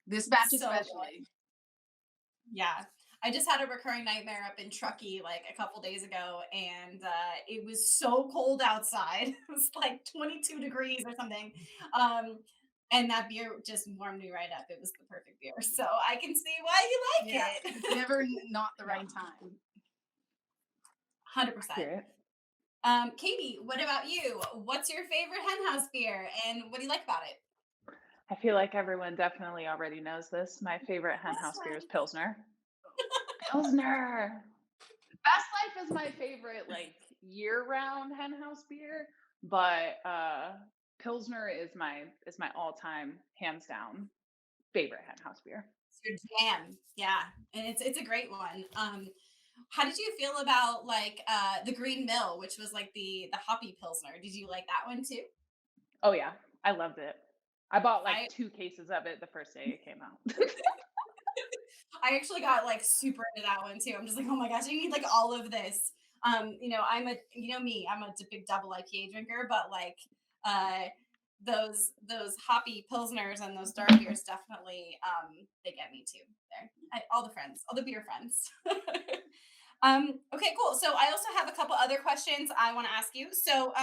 This batch So especially. Yeah. I just had a recurring nightmare up in Truckee like a couple days ago, and it was so cold outside. It was like 22 degrees or something. And that beer just warmed me right up. It was the perfect beer. So I can see why you like Yeah. it. It's never not the right time. 100%. Accurate. Katie, what about you? What's your favorite hen house beer and what do you like about it? I feel like everyone definitely already knows this. My favorite hen house beer is Pilsner. Pilsner. Best Life is my favorite, like, year-round hen house beer, but Pilsner is my all-time, hands down, favorite hen house beer. It's your jam. Yeah. And it's a great one. How did you feel about like the Green Mill, which was like the hoppy pilsner? Did you like that one too? Oh yeah, I loved it. I bought like I 2 cases of it the first day it came out. I actually got like super into that one too. I'm just like, oh my gosh, I need like all of this. You know me, I'm a big double IPA drinker, but like uh those hoppy pilsners and those dark beers definitely they get me too. All the friends, all the beer friends. Okay, cool. So I also have a couple other questions I want to ask you. So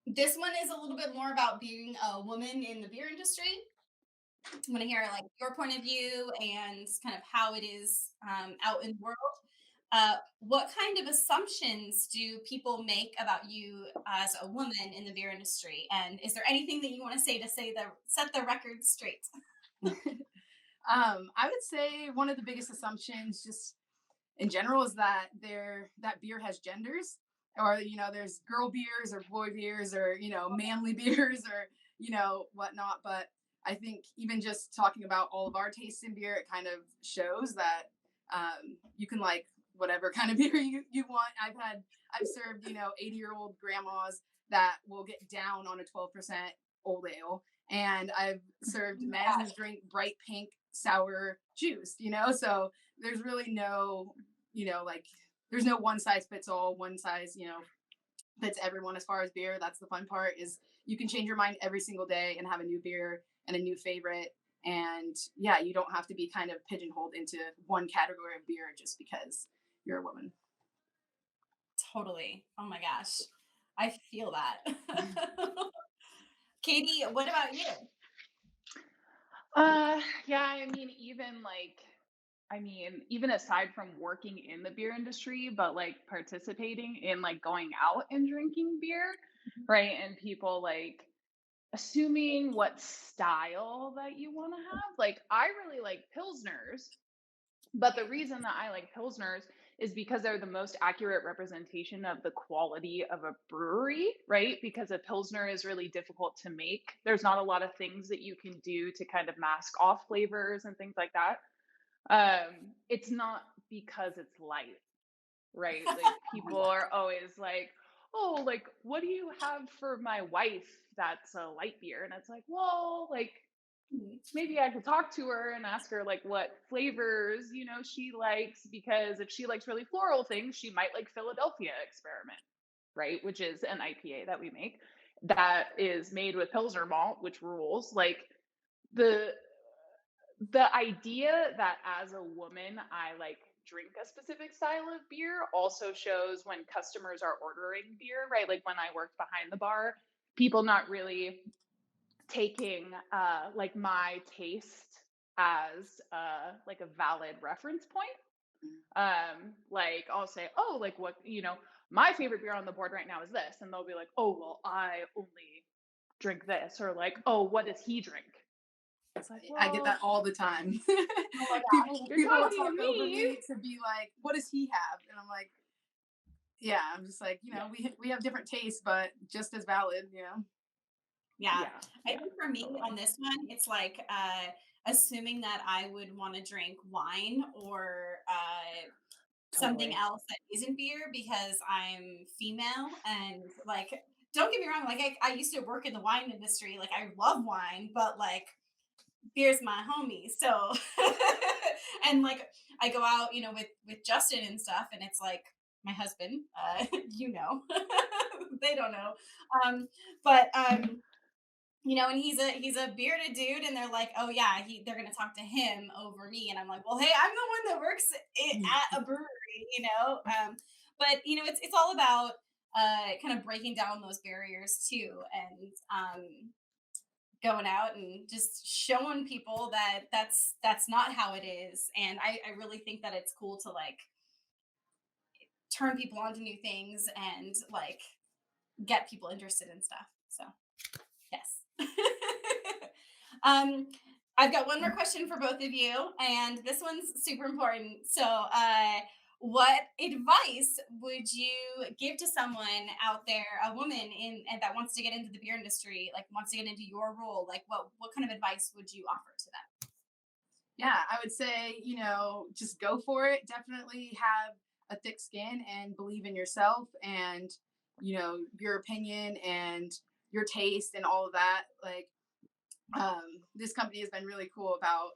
this one is a little bit more about being a woman in the beer industry. I want to hear like your point of view and kind of how it is out in the world. What kind of assumptions do people make about you as a woman in the beer industry? And is there anything that you want to say set the record straight? I would say one of the biggest assumptions just in general is that that beer has genders, or there's girl beers or boy beers, or manly beers, or whatnot. But I think even just talking about all of our tastes in beer, it kind of shows that you can like whatever kind of beer you want. I've served 80-year-old grandmas that will get down on a 12% old ale, and I've served men who drink bright pink sour juice. So there's really no like there's no one size fits all. One size fits everyone as far as beer. That's the fun part, is you can change your mind every single day and have a new beer and a new favorite. And yeah, you don't have to be kind of pigeonholed into one category of beer just because you're a woman. Totally. Oh my gosh. I feel that. Katie, what about you? Yeah, even aside from working in the beer industry, but like participating in like going out and drinking beer, right? And people like assuming what style that you want to have. Like, I really like Pilsners, but the reason that I like Pilsners is because they're the most accurate representation of the quality of a brewery, right? Because a Pilsner is really difficult to make. There's not a lot of things that you can do to kind of mask off flavors and things like that. It's not because it's light, right? Like, people are always like, oh, like, what do you have for my wife that's a light beer? And it's like, well, like, maybe I could talk to her and ask her like what flavors, she likes, because if she likes really floral things, she might like Philadelphia Experiment, right? Which is an IPA that we make that is made with Pilsner malt, which rules. Like, the idea that as a woman I like drink a specific style of beer also shows when customers are ordering beer, right? Like, when I worked behind the bar, people not really taking like my taste as like a valid reference point. Like, I'll say, oh, like, what, my favorite beer on the board right now is this. And they'll be like, oh, well, I only drink this. Or like, oh, what does he drink? It's like, I get that well, all the time. Oh my people you're people will talking to talk over me. me to be like, what does he have? And I'm like, yeah, I'm just like, we have different tastes, but just as valid, Yeah. Yeah. I think for me totally. on this one, it's like assuming that I would want to drink wine or something Totally. else that isn't beer because I'm female and like don't get me wrong, like I used to work in the wine industry. Like I love wine, but like beer's my homie. So and like I go out, with Justin and stuff, and it's like my husband, they don't know. But and he's a bearded dude, and they're like, oh yeah, they're gonna talk to him over me, and I'm like, well, hey, I'm the one that works at a brewery. But it's all about kind of breaking down those barriers too, and going out and just showing people that that's not how it is, and I really think that it's cool to like turn people on to new things and like get people interested in stuff. So yes. um, I've got one more question for both of you, and this one's super important. So, what advice would you give to someone out there, a woman and that wants to get into the beer industry, like wants to get into your role? Like, what kind of advice would you offer to them? Yeah, I would say, just go for it. Definitely have a thick skin and believe in yourself and, your opinion and your taste and all of that. Like, this company has been really cool about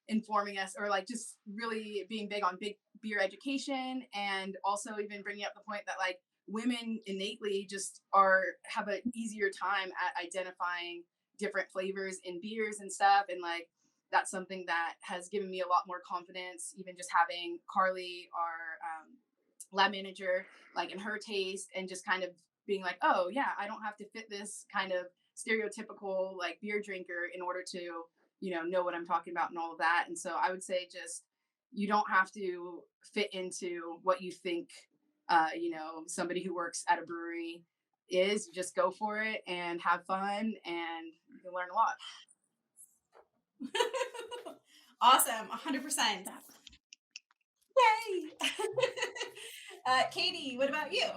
informing us, or like just really being big on big beer education, and also even bringing up the point that like women innately just have an easier time at identifying different flavors in beers and stuff. And like that's something that has given me a lot more confidence, even just having Carly, our lab manager, like in her taste, and just kind of being like, oh yeah, I don't have to fit this kind of stereotypical like beer drinker in order to know what I'm talking about and all of that. And so I would say just you don't have to fit into what you think somebody who works at a brewery is. Just go for it and have fun, and you'll learn a lot. Awesome, 100%. Yay. Katie, what about you?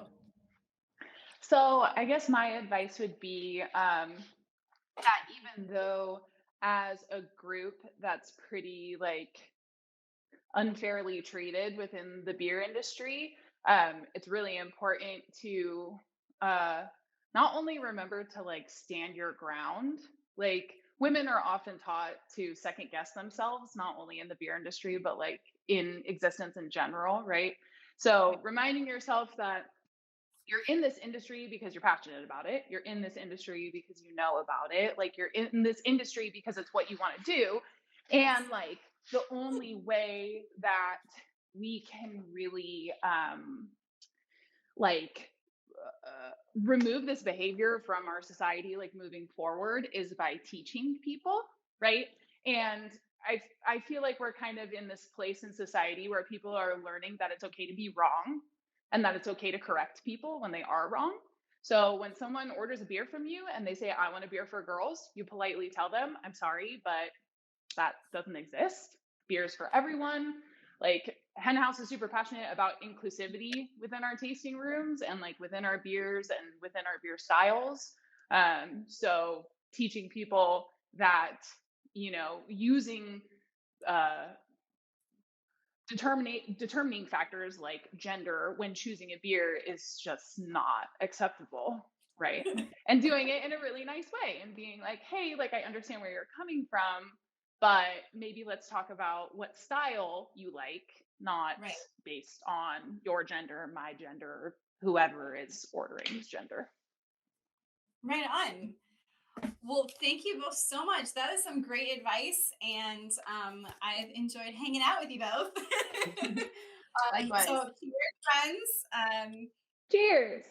So I guess my advice would be that even though as a group that's pretty like unfairly treated within the beer industry, it's really important to not only remember to like stand your ground. Like women are often taught to second guess themselves, not only in the beer industry, but like in existence in general, right? So reminding yourself that you're in this industry because you're passionate about it. You're in this industry because you know about it. Like you're in this industry because it's what you want to do. And like the only way that we can really like remove this behavior from our society, like moving forward, is by teaching people, right? And I feel like we're kind of in this place in society where people are learning that it's okay to be wrong and that it's okay to correct people when they are wrong. So when someone orders a beer from you and they say, I want a beer for girls, you politely tell them, I'm sorry, but that doesn't exist. Beer is for everyone. Like Hen House is super passionate about inclusivity within our tasting rooms and like within our beers and within our beer styles. So teaching people that, using determining factors like gender when choosing a beer is just not acceptable, right? And doing it in a really nice way and being like, hey, like I understand where you're coming from, but maybe let's talk about what style you like, not Right. based on your gender, my gender, whoever is ordering's gender. Right on. Well, thank you both so much. That is some great advice, and I've enjoyed hanging out with you both. Likewise. So, cheers, friends. Cheers.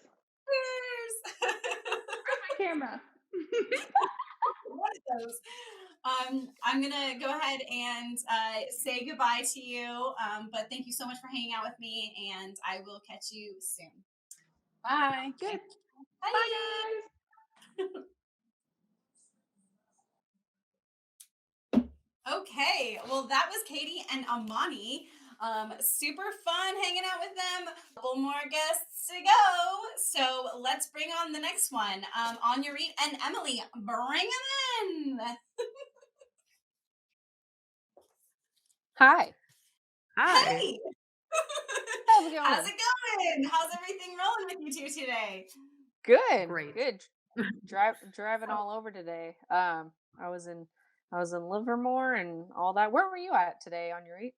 Cheers. Where's my camera? One of those. I'm gonna go ahead and say goodbye to you. But thank you so much for hanging out with me, and I will catch you soon. Bye. Good. Bye. Bye, guys. Okay, well, that was Katie and Amani. Super fun hanging out with them. A couple more guests to go. So let's bring on the next one. Anurit and Emily, bring them in. Hi. Hi. Hey, How's it how's going? it going? How's everything rolling with you two today? Good. Great. Good. Driving all over today. I was in Livermore and all that. Where were you at today on your eat?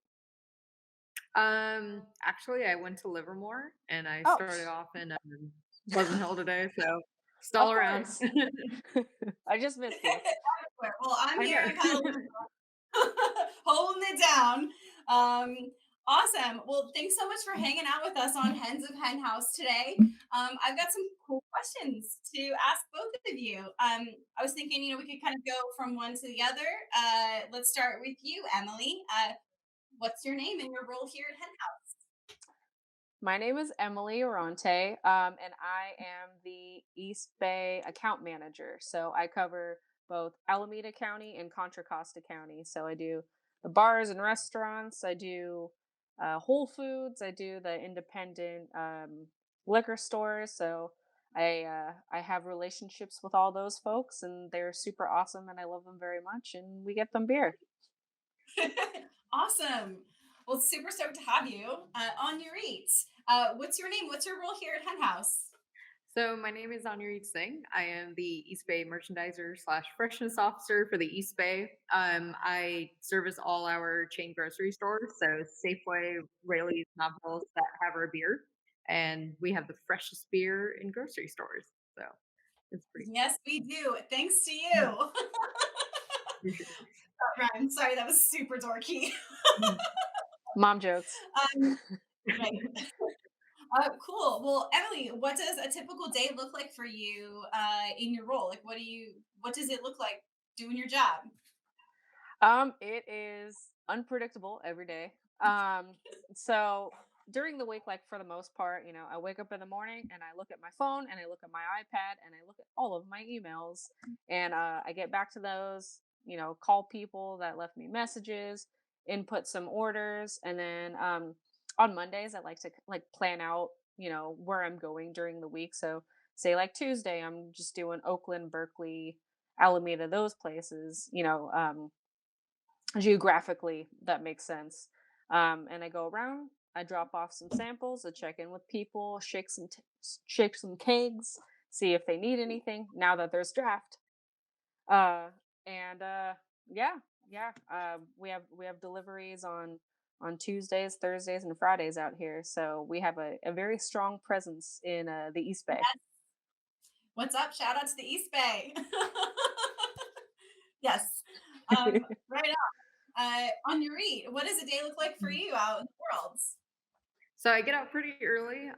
Actually, I went to Livermore and I Oh, started off in Pleasant Hill today, so just of all around. course. I just missed you. Well, I'm I here know. in Colorado. Holding it down. Awesome. Well, thanks so much for hanging out with us on Hens of Hen House today. I've got some cool questions to ask both of you. I was thinking, we could kind of go from one to the other. Let's start with you, Emily. What's your name and your role here at Hen House? My name is Emily Oronte, and I am the East Bay account manager. So I cover both Alameda County and Contra Costa County. So I do the bars and restaurants. I do Whole Foods. I do the independent liquor stores. So I have relationships with all those folks, and they're super awesome, and I love them very much. And we get them beer. Awesome. Well, super stoked to have you on your eats. What's your name? What's your role here at Hen House? So my name is Annalisa Singh. I am the East Bay merchandiser slash freshness officer for the East Bay. I service all our chain grocery stores, so Safeway, Rayleigh's, Novel's that have our beer, and we have the freshest beer in grocery stores. So it's pretty Yes, we do. Thanks to you. Ryan, sorry, that was super dorky. Mom jokes. Right. Cool. Well, Emily, what does a typical day look like for you in your role? Like, what does it look like doing your job? It is unpredictable every day. So during the week, like for the most part, I wake up in the morning and I look at my phone and I look at my iPad and I look at all of my emails and I get back to those, call people that left me messages, input some orders, and then on Mondays I like to like plan out, where I'm going during the week. So say like Tuesday, I'm just doing Oakland, Berkeley, Alameda, those places, geographically that makes sense. And I go around, I drop off some samples, I check in with people, shake some kegs, see if they need anything now that there's draft. uh and yeah, we have deliveries on Tuesdays, Thursdays, and Fridays out here, so we have a very strong presence in the East Bay. What's up? Shout out to the East Bay. Yes. Right on your eat, what does a day look like for you out in the world? So I get up pretty early,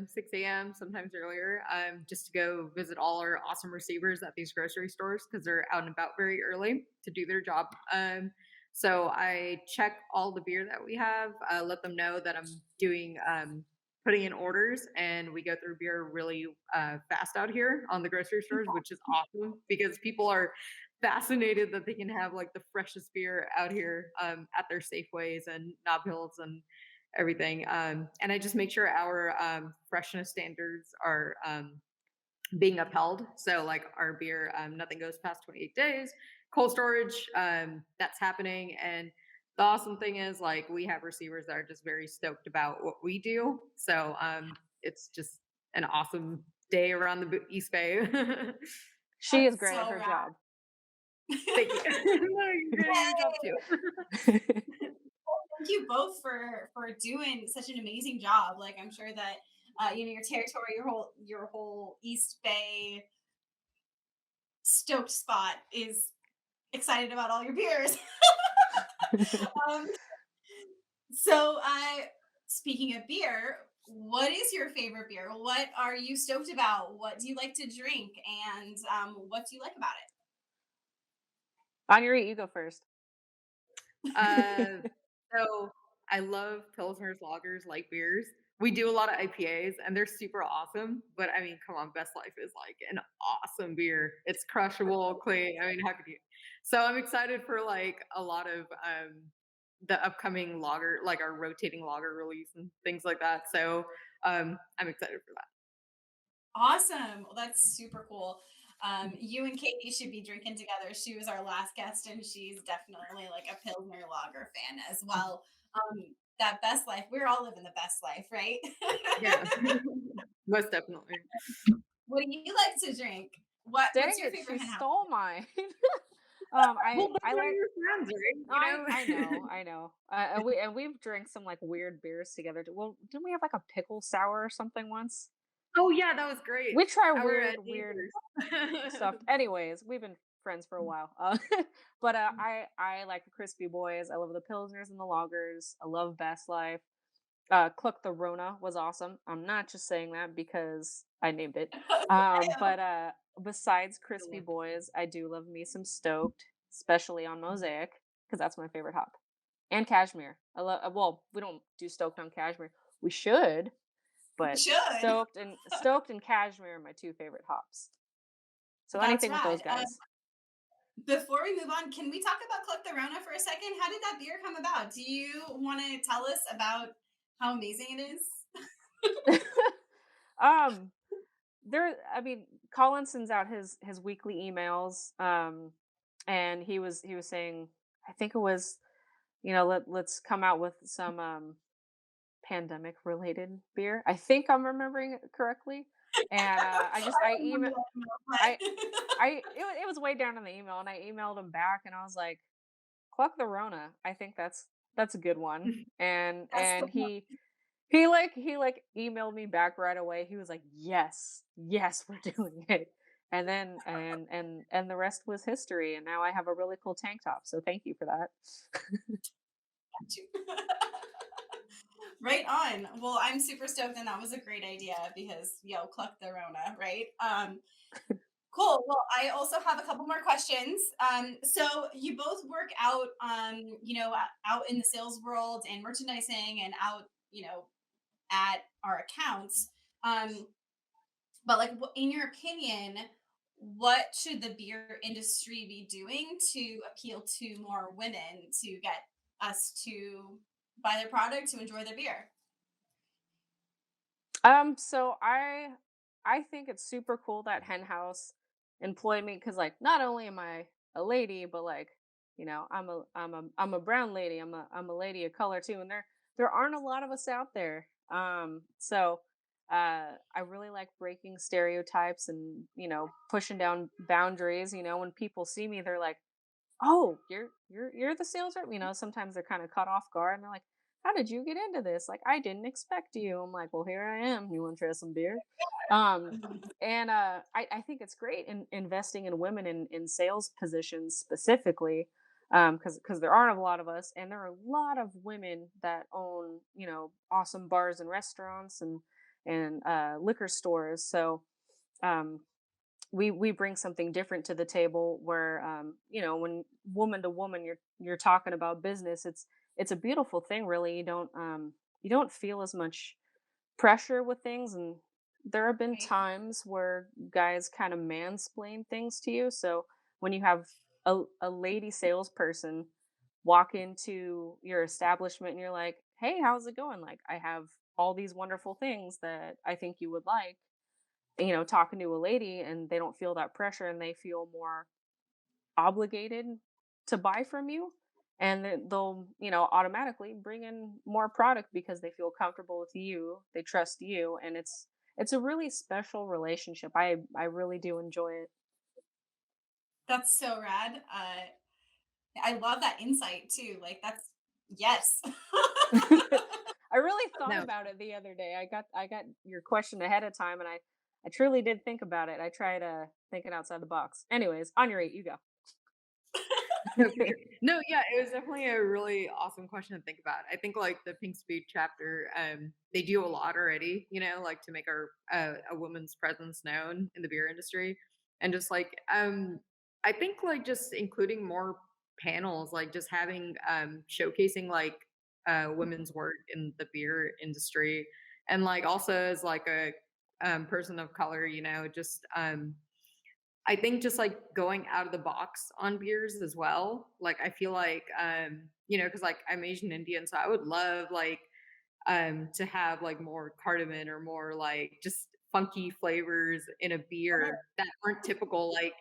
6 a.m., sometimes earlier, just to go visit all our awesome receivers at these grocery stores because they're out and about very early to do their job. So I check all the beer that we have, let them know that I'm doing putting in orders, and we go through beer really fast out here on the grocery stores, which is awesome because people are fascinated that they can have like the freshest beer out here at their Safeways and Nob Hills and everything. And I just make sure our freshness standards are being upheld. So like our beer, nothing goes past 28 days. Cold storage, that's happening. And the awesome thing is like we have receivers that are just very stoked about what we do. So it's just an awesome day around the East Bay. She is That's great at so her rad. job. Thank you. No, you're good at your job too. Thank you both for doing such an amazing job. Like, I'm sure that your territory, your whole East Bay stoked spot is excited about all your beers. um, so, speaking of beer, what is your favorite beer? What are you stoked about? What do you like to drink? And what do you like about On your eat, you go first. So I love Pilsners, lagers, light beers. we do a lot of IPAs and they're super awesome. But I mean, come on, Best Life is like an awesome beer. It's crushable, clean. I mean, how could you? So I'm excited for like a lot of the upcoming lager, like our rotating lager release and things like that. So I'm excited for that. Awesome. Well, that's super cool. You and Katie should be drinking together. She was our last guest, and she's definitely like a Pilsner Lager fan as well. That best life, we're all living the best life, right? Yeah, most definitely. What do you like to drink? What's Dang your it, favorite she hen house? stole mine. Well, those I are like your friends, right? I know, I know. And we've drank some like weird beers together. Well, didn't we have like a pickle sour or something once? Oh yeah, that was great. We try Our weird neighbors. stuff. Anyways, we've been friends for a while. But I like the crispy boys. I love the pilsners and the lagers. I love Best Life. Cluck the Rona was awesome. I'm not just saying that because I named it. But besides crispy boys, I do love me some stoked, especially on Mosaic because that's my favorite hop. And cashmere. I love. Well, we don't do stoked on cashmere. We should, You but should. stoked and cashmere are my two favorite hops. So That's anything with right. those guys. Before we move on, can we talk about Cluck the Rona for a second? How did that beer come about? Do you want to tell us about how amazing it is? um, there. I mean, Colin sends out his weekly emails. And he was saying, I think it was, let's come out with some pandemic related beer. I think I'm remembering it correctly. And I I email remember that email, I but it was way down in the email, and I emailed him back, and I was like, "Cluck the Rona." I think that's a good one. And that's the and one. he emailed me back right away. He was like, "Yes, yes, we're doing it." And then and the rest was history. And now I have a really cool tank top. So thank you for that. Right on. Well, I'm super stoked, and that was a great idea because Cluck the Rona, right? Cool. Well, I also have a couple more questions. So you both work out, out in the sales world and merchandising, and out, at our accounts. Um, but like, in your opinion, what should the beer industry be doing to appeal to more women to get us to buy their product to enjoy their beer? So I think it's super cool that Hen House employed me because like not only am I a lady, but like I'm a brown lady. I'm a lady of color too, and there aren't a lot of us out there. I really like breaking stereotypes and pushing down boundaries. When people see me, they're like, "Oh, you're the sales rep." Sometimes they're kind of caught off guard and they're like, "How did you get into this? Like, I didn't expect you." I'm like, "Well, here I am. You want to try some beer?" Um, and I think it's great in investing in women in sales positions specifically, because there aren't a lot of us, and there are a lot of women that own awesome bars and restaurants and liquor stores. So um, we bring something different to the table where when woman to woman you're talking about business, it's a beautiful thing. Really, you don't feel as much pressure with things. And there have been Right. times where guys kind of mansplain things to you. So when you have a lady salesperson walk into your establishment and you're like, "Hey, how's it going? Like, I have all these wonderful things that I think you would like," talking to a lady, and they don't feel that pressure and they feel more obligated to buy from you. And then they'll, automatically bring in more product because they feel comfortable with you, they trust you, and it's a really special relationship. I really do enjoy it. That's so rad. I love that insight too. Like, that's yes. I really thought No. about it the other day. I got your question ahead of time, and I truly did think about it. I tried thinking outside the box. Anyways, on your 8, you go. No, for sure. No, yeah, it was definitely a really awesome question to think about. I think like the Pink Speed chapter, they do a lot already, like to make our a woman's presence known in the beer industry, and just like I think like just including more panels, like just having showcasing like women's work in the beer industry, And like also as like a person of color, just I think just like going out of the box on beers as well. Like I feel like because like I'm Asian Indian, so I would love like to have like more cardamom or more like just funky flavors in a beer that aren't typical, like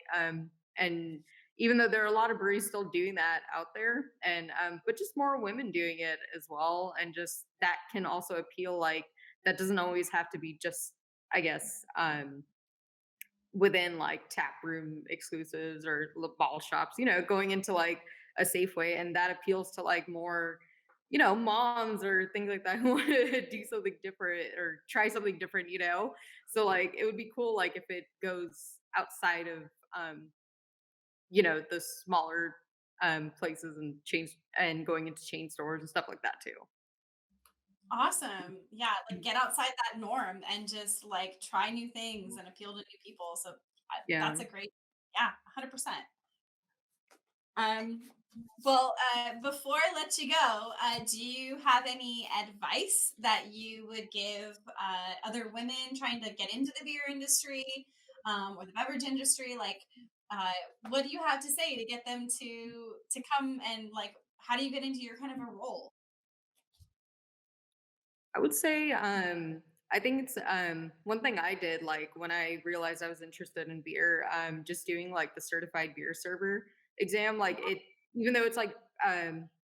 and even though there are a lot of breweries still doing that out there, and but just more women doing it as well, and just that can also appeal, like that doesn't always have to be just, I guess, within like tap room exclusives or ball shops, going into like a Safeway, and that appeals to like more, moms or things like that who want to do something different or try something different. So like it would be cool like if it goes outside of the smaller places and chains and going into chain stores and stuff like that too. Awesome. Yeah, like get outside that norm and just like try new things and appeal to new people. So Yeah. that's a great, yeah, 100%. Um, well, before I let you go, do you have any advice that you would give other women trying to get into the beer industry or the beverage industry? Like, uh, what do you have to say to get them to come and like? How do you get into your kind of a role? I would say, I think it's one thing I did like when I realized I was interested in beer, just doing like the certified beer server exam. Like it, even though it's like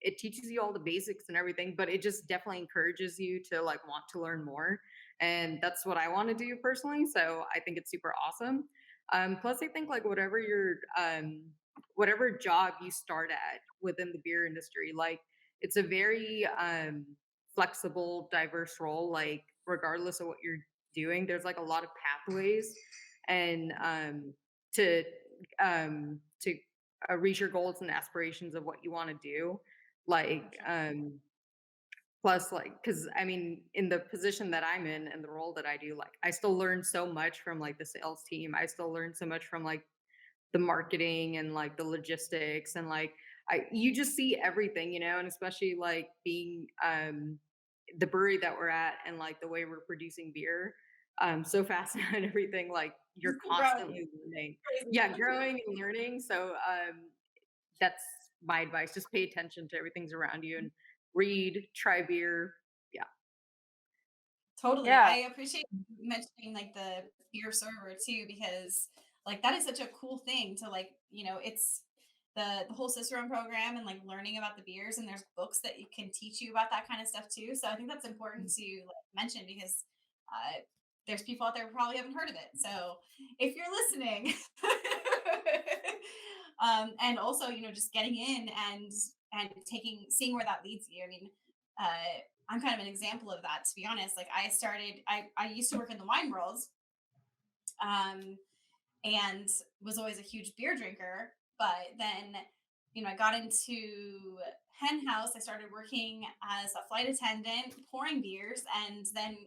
it teaches you all the basics and everything, but it just definitely encourages you to like want to learn more. And that's what I want to do personally. So I think it's super awesome. Plus, I think like whatever job you start at within the beer industry, like it's a very flexible, diverse role. Like regardless of what you're doing, there's like a lot of pathways, and to reach your goals and aspirations of what you want to do. Like plus like because I mean in the position that I'm in and the role that I do, like I still learn so much from like the sales team. I still learn so much from like the marketing and like the logistics, and like you just see everything, and especially like being the brewery that we're at and like the way we're producing beer so fast and everything, like you're constantly learning. Yeah, growing and learning. So that's my advice. Just pay attention to everything's around you and read, try beer. Yeah. Totally. Yeah. I appreciate you mentioning like the beer server too, because like that is such a cool thing to like, it's the whole Cicerone program and like learning about the beers, and there's books that you can teach you about that kind of stuff too. So I think that's important to like mention because there's people out there who probably haven't heard of it. So if you're listening, and also, just getting in and seeing where that leads you. I mean, I'm kind of an example of that, to be honest. Like I used to work in the wine world, um, and was always a huge beer drinker. But then, I got into Hen House. I started working as a flight attendant, pouring beers, and then,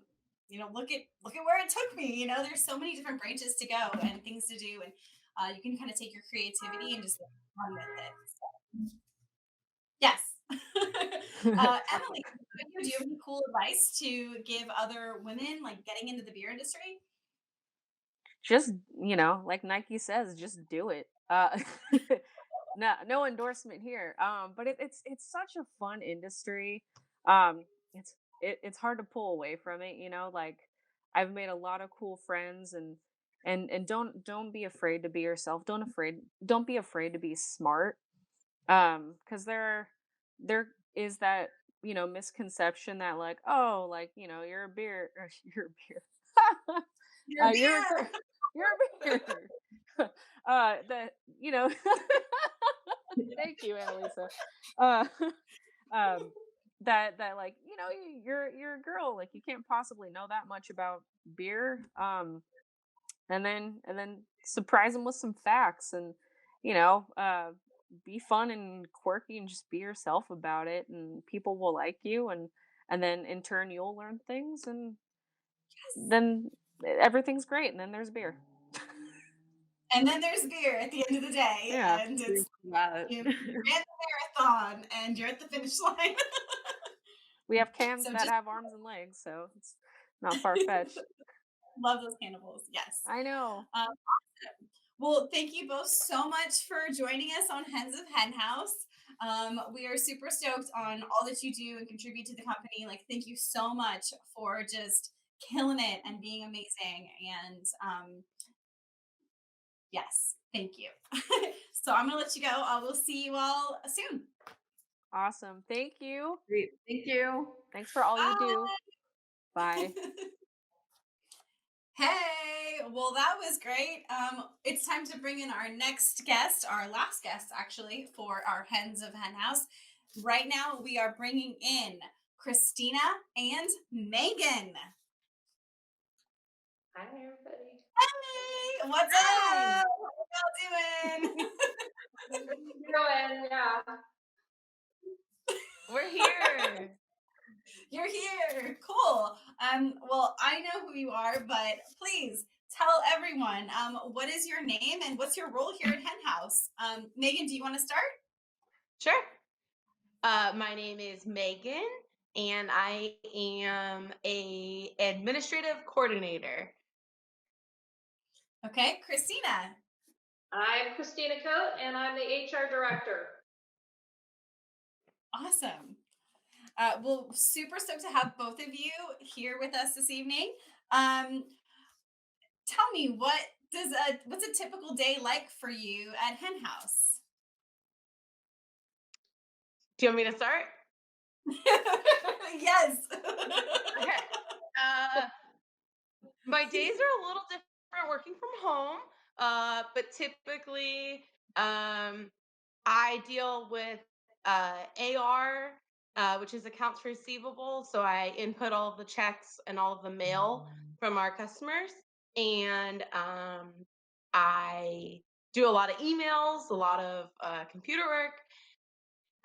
look at where it took me. There's so many different branches to go and things to do, and you can kind of take your creativity and just like, run with it. So, yes. Emily, do you have any cool advice to give other women like getting into the beer industry? Just, like Nike says, just do it. No endorsement here. But it's such a fun industry. It's hard to pull away from it, like I've made a lot of cool friends, and don't be afraid to be yourself. Don't be afraid to be smart. Because there is that, misconception that like, oh, like, you're a beer or you're a beer. Your You're a beer. you're a beer. That, thank you, Annalisa. Uh, um, that like, you're a girl, like you can't possibly know that much about beer. And then surprise them with some facts, and you know, uh, be fun and quirky and just be yourself about it, and people will like you, and then in turn you'll learn things, and then everything's great, and then there's beer. And then there's beer at the end of the day, Yeah. and it's That. you ran the marathon and you're at the finish line. We have cans So that just have arms and legs, so it's Not far-fetched. Love those cannibals. Yes. I know. Awesome. Well, thank you both so much for joining us on Hens of HenHouse. We are super stoked on all that you do and contribute to the company. Like, thank you so much for just killing it and being amazing. And yes, thank you. So I'm gonna let you go. I will see you all soon. Awesome. Thank you. Great. Thank you. Thanks for all you do. Bye. Hey, well, that was great. It's time to bring in our next guest, our last guest, actually, for our Hens of HenHouse. Right now, we are bringing in Christina and Megan. Hi, everybody. Hey, what's Hi. up? How y'all doing? Doing, yeah. We're here. You're here. Cool. Well, I know who you are, but please tell everyone what is your name and what's your role here at Hen House. Megan, do you want to start? Sure. My name is Megan, and I am a administrative coordinator. Okay, Christina. I'm Christina Coate, and I'm the HR director. Awesome. Well, super stoked to have both of you here with us this evening. Tell me, what's a typical day like for you at Hen House? Do you want me to start? Yes. Okay. My days are a little different working from home, but typically I deal with AR, which is accounts receivable. So I input all of the checks and all of the mail from our customers, and I do a lot of emails, a lot of computer work.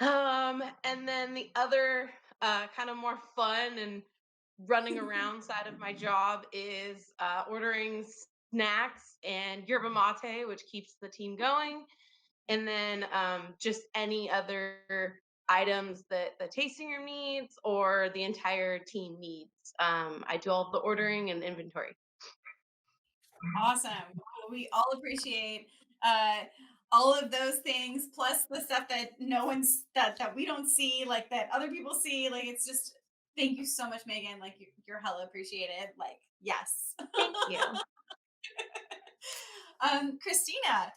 And then the other kind of more fun and running around side of my job is ordering snacks and yerba mate, which keeps the team going. And then just any other items that the tasting room needs or the entire team needs. I do all of the ordering and inventory. Awesome. Well, we all appreciate uh, all of those things, plus the stuff that no one's that we don't see, like that other people see. Like it's just thank you so much, Megan. Like you're hella appreciated. Like yes. Thank you. Christina,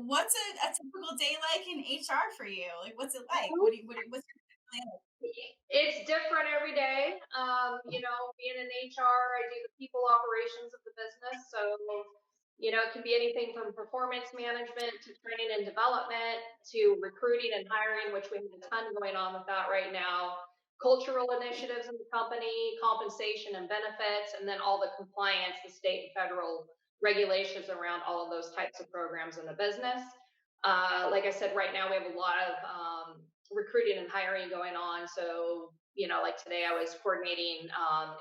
what's a typical day like in HR for you? Like what's it like? What's your typical day like? It's different every day. Being in HR, I do the people operations of the business. So, it can be anything from performance management to training and development to recruiting and hiring, which we have a ton going on with that right now. Cultural initiatives in the company, compensation and benefits, and then all the compliance, the state and federal regulations around all of those types of programs in the business. Like I said, right now we have a lot of recruiting and hiring going on. So, like today I was coordinating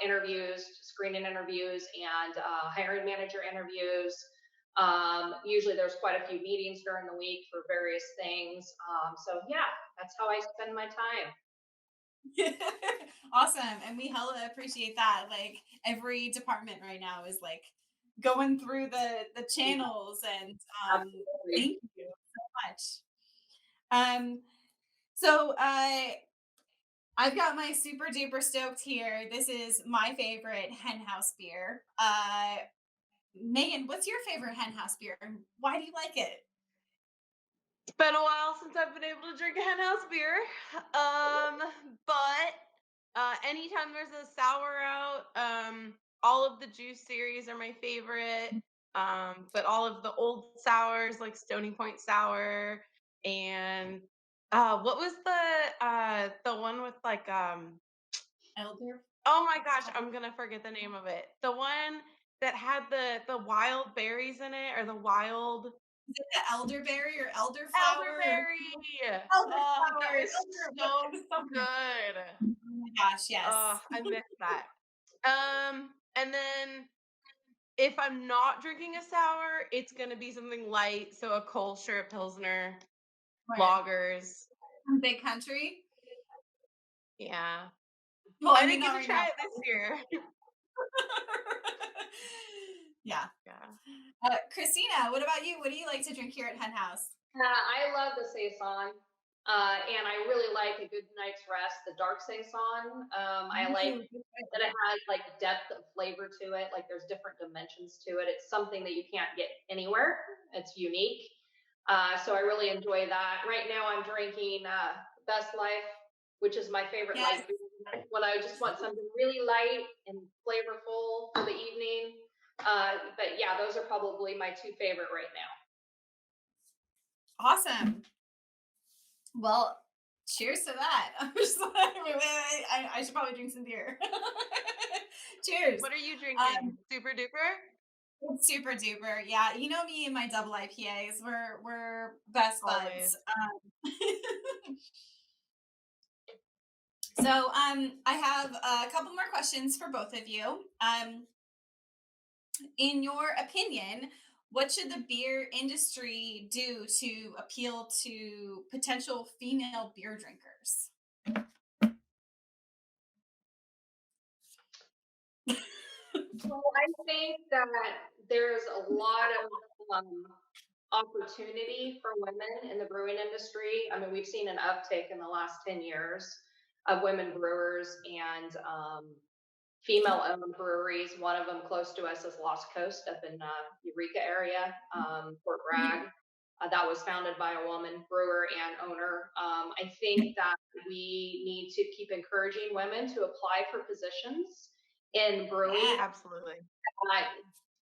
interviews, screening interviews, and hiring manager interviews. Usually there's quite a few meetings during the week for various things. So yeah, that's how I spend my time. Awesome. And we hella appreciate that. Like every department right now is like going through the channels and Absolutely. thank you so much. So I've got my super duper stoked here. This is my favorite hen house beer. Megan, what's your favorite hen house beer and why do you like it? It's been a while since I've been able to drink a hen house beer. But anytime there's a sour out, all of the juice series are my favorite. But all of the old sours like Stony Point sour and what was the one with like Elder? oh my gosh, I'm gonna forget the name of it. The one that had the wild berries in it, or the wild Is it the elderberry or elderflower? elderberry. Oh, that Elderflower. was so good. Oh my gosh, yes. Oh, I miss that. And then if I'm not drinking a sour, it's gonna be something light, so a Kolsch Pilsner, Right. lagers. From Big Country. Yeah. Well, I I mean, didn't get not to right try now. it this year. Yeah. Yeah. Christina, what about you? What do you like to drink here at Hen House? I love the saison, and I really like a good night's rest. The dark saison. I like that it has like depth of flavor to it. Like there's different dimensions to it. It's something that you can't get anywhere. It's unique. So I really enjoy that. Right now I'm drinking Best Life, which is my favorite Yes. light beer. When I just want something really light and flavorful for the evening. But yeah, those are probably my two favorite right now. Awesome. Well, cheers to that. I'm just like, I should probably drink some beer. Cheers. What are you drinking? Super duper? It's super duper. Yeah, you know me and my double IPAs. We're best buds. Always. So I have a couple more questions for both of you. In your opinion, what should the beer industry do to appeal to potential female beer drinkers? Well, I think that there's a lot of opportunity for women in the brewing industry. I mean, we've seen an uptick in the last 10 years of women brewers and female-owned breweries. One of them close to us is Lost Coast up in Eureka area, Fort Bragg. That was founded by a woman brewer and owner. I think that we need to keep encouraging women to apply for positions in brewing. Yeah. Absolutely.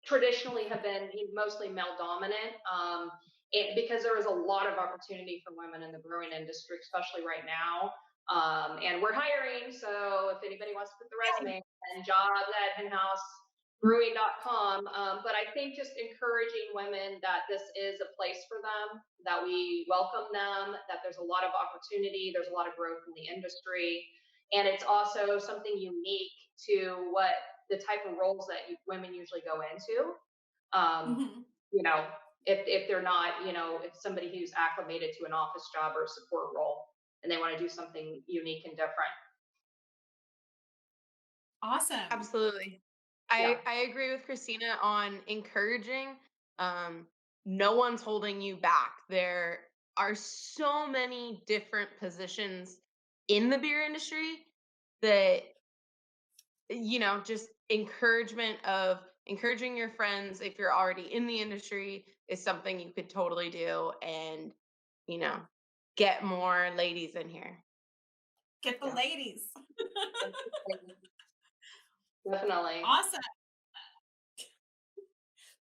Traditionally have been mostly male dominant, because there is a lot of opportunity for women in the brewing industry, especially right now. And we're hiring, so if anybody wants to put the resume and jobs at henhousebrewing.com. But I think just encouraging women that this is a place for them, that we welcome them, that there's a lot of opportunity, there's a lot of growth in the industry. And it's also something unique to what the type of roles that women usually go into. You know, if they're not, if somebody who's acclimated to an office job or a support role and they want to do something unique and different. Awesome. Absolutely. Yeah. I agree with Christina on encouraging. No one's holding you back. There are so many different positions in the beer industry that, just encouraging your friends if you're already in the industry is something you could totally do and, get more ladies in here. Get the ladies. Definitely. Awesome.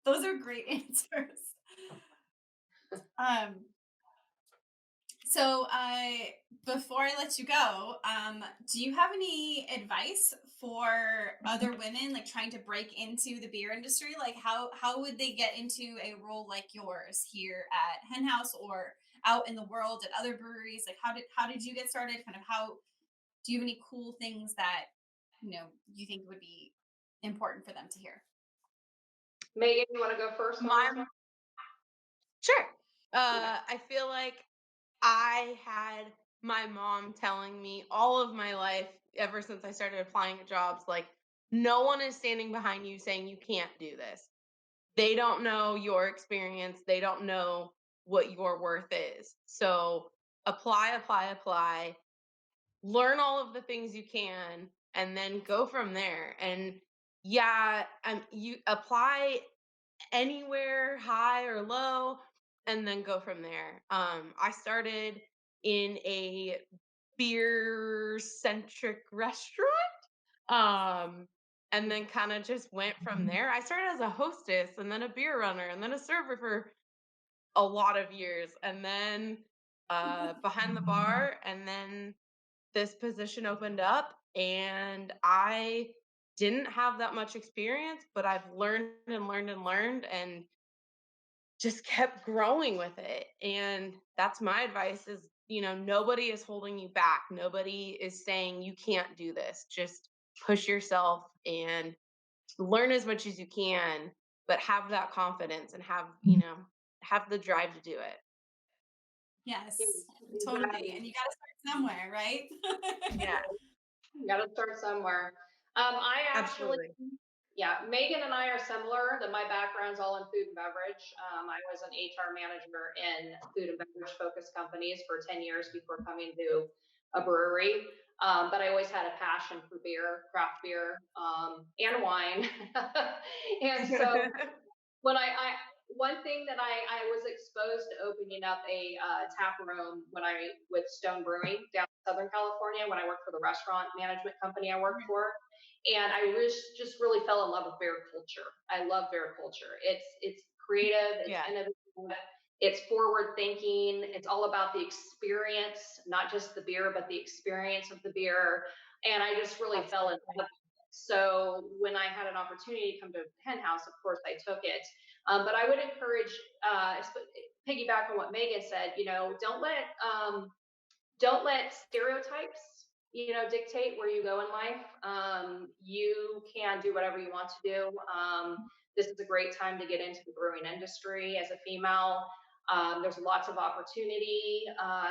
Those are great answers. So before I let you go, do you have any advice for other women like trying to break into the beer industry? Like how would they get into a role like yours here at Hen House or out in the world at other breweries? Like how did you get started? Kind of how do you have any cool things that you think would be important for them to hear? Megan, you want to go first? Sure. I feel like I had my mom telling me all of my life, ever since I started applying at jobs, like, no one is standing behind you saying you can't do this. They don't know your experience. They don't know what your worth is. So apply, learn all of the things you can, and then go from there. And yeah, you apply anywhere, high or low, and then go from there. I started in a beer centric restaurant, and then kind of just went from there. I started as a hostess and then a beer runner and then a server for a lot of years, and then behind the bar, and then this position opened up, and I didn't have that much experience, but I've learned and learned and learned and just kept growing with it. And that's my advice is, nobody is holding you back. Nobody is saying you can't do this. Just push yourself and learn as much as you can, but have that confidence and have the drive to do it. Yes, totally. And you got to start somewhere, right? Yeah. You got to start somewhere. I actually, Absolutely. yeah, Megan and I are similar. That my background's all in food and beverage. I was an HR manager in food and beverage focused companies for 10 years before coming to a brewery. But I always had a passion for beer, craft beer, and wine. And so when I one thing that I was exposed to opening up a tap room when I with Stone Brewing down in Southern California when I worked for the restaurant management company I worked for, and I just really fell in love with beer culture. I love beer culture. It's creative, it's Yeah. innovative, it's forward thinking. It's all about the experience, not just the beer, but the experience of the beer. And I just really fell in Absolutely. love. So when I had an opportunity to come to Hen House, of course I took it. But I would encourage, piggyback on what Megan said. Don't let stereotypes, dictate where you go in life. You can do whatever you want to do. This is a great time to get into the brewing industry as a female. There's lots of opportunity.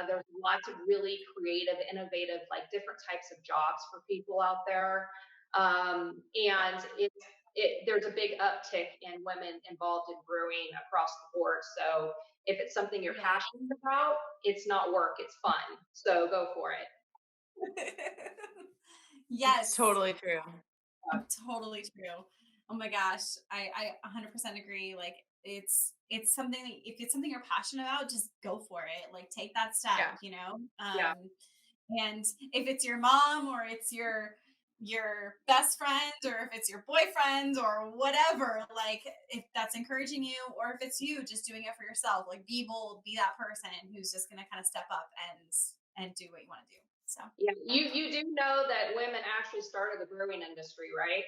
There's lots of really creative, innovative, like different types of jobs for people out there. And there's a big uptick in women involved in brewing across the board. So if it's something you're Yeah. passionate about, it's not work, it's fun. So go for it. Yes. Totally true. Totally true. Oh my gosh. I 100% agree. Like it's something that if it's something you're passionate about, just go for it. Like take that step, Yeah. you know? Yeah. And if it's your mom or it's your best friend or if it's your boyfriend or whatever, like if that's encouraging you or if it's you just doing it for yourself, like be bold, be that person who's just gonna kind of step up and do what you want to do. So Yeah. You do know that women actually started the brewing industry, right?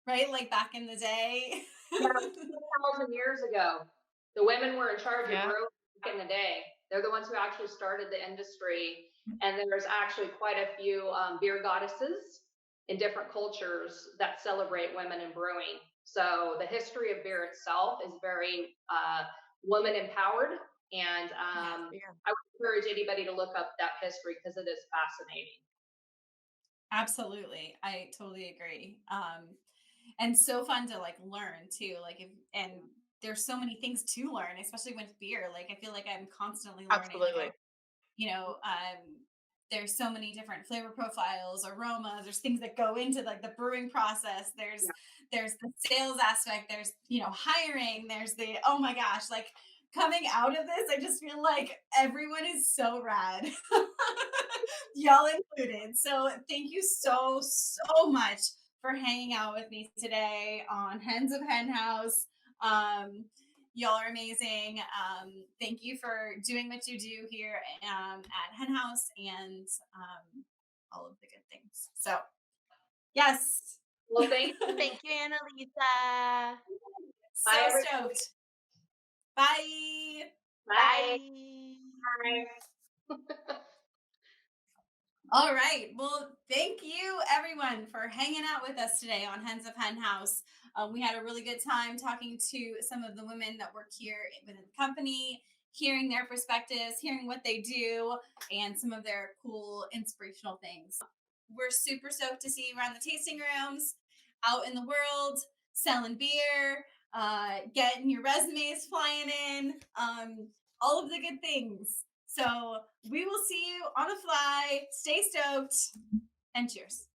right, like back in the day. Yeah, 2,000 years ago. The women were in charge of Yeah. brewing back in the day. They're the ones who actually started the industry. And there's actually quite a few beer goddesses in different cultures that celebrate women in brewing. So the history of beer itself is very woman empowered. And Yeah. I would encourage anybody to look up that history because it is fascinating. Absolutely. I totally agree. And so fun to like learn too. Like if and there's so many things to learn, especially with beer. Like I feel like I'm constantly learning. Like Absolutely. there's so many different flavor profiles, aromas, there's things that go into like the brewing process. There's Yeah. there's the sales aspect, there's hiring, there's the oh my gosh, like coming out of this, I just feel like everyone is so rad. Y'all included. So thank you so much for hanging out with me today on Hens of HenHouse. Y'all are amazing. Thank you for doing what you do here at Hen House and all of the good things. So, yes, Well, thank you. Thank you, Annalisa. so Bye, everybody. stoked. Bye. Bye. Bye. All right. Well, thank you everyone for hanging out with us today on Hens of Hen House. We had a really good time talking to some of the women that work here within the company, hearing their perspectives, hearing what they do, and some of their cool inspirational things. We're super stoked to see you around the tasting rooms, out in the world, selling beer, getting your resumes flying in, all of the good things. So we will see you on the fly. Stay stoked and cheers.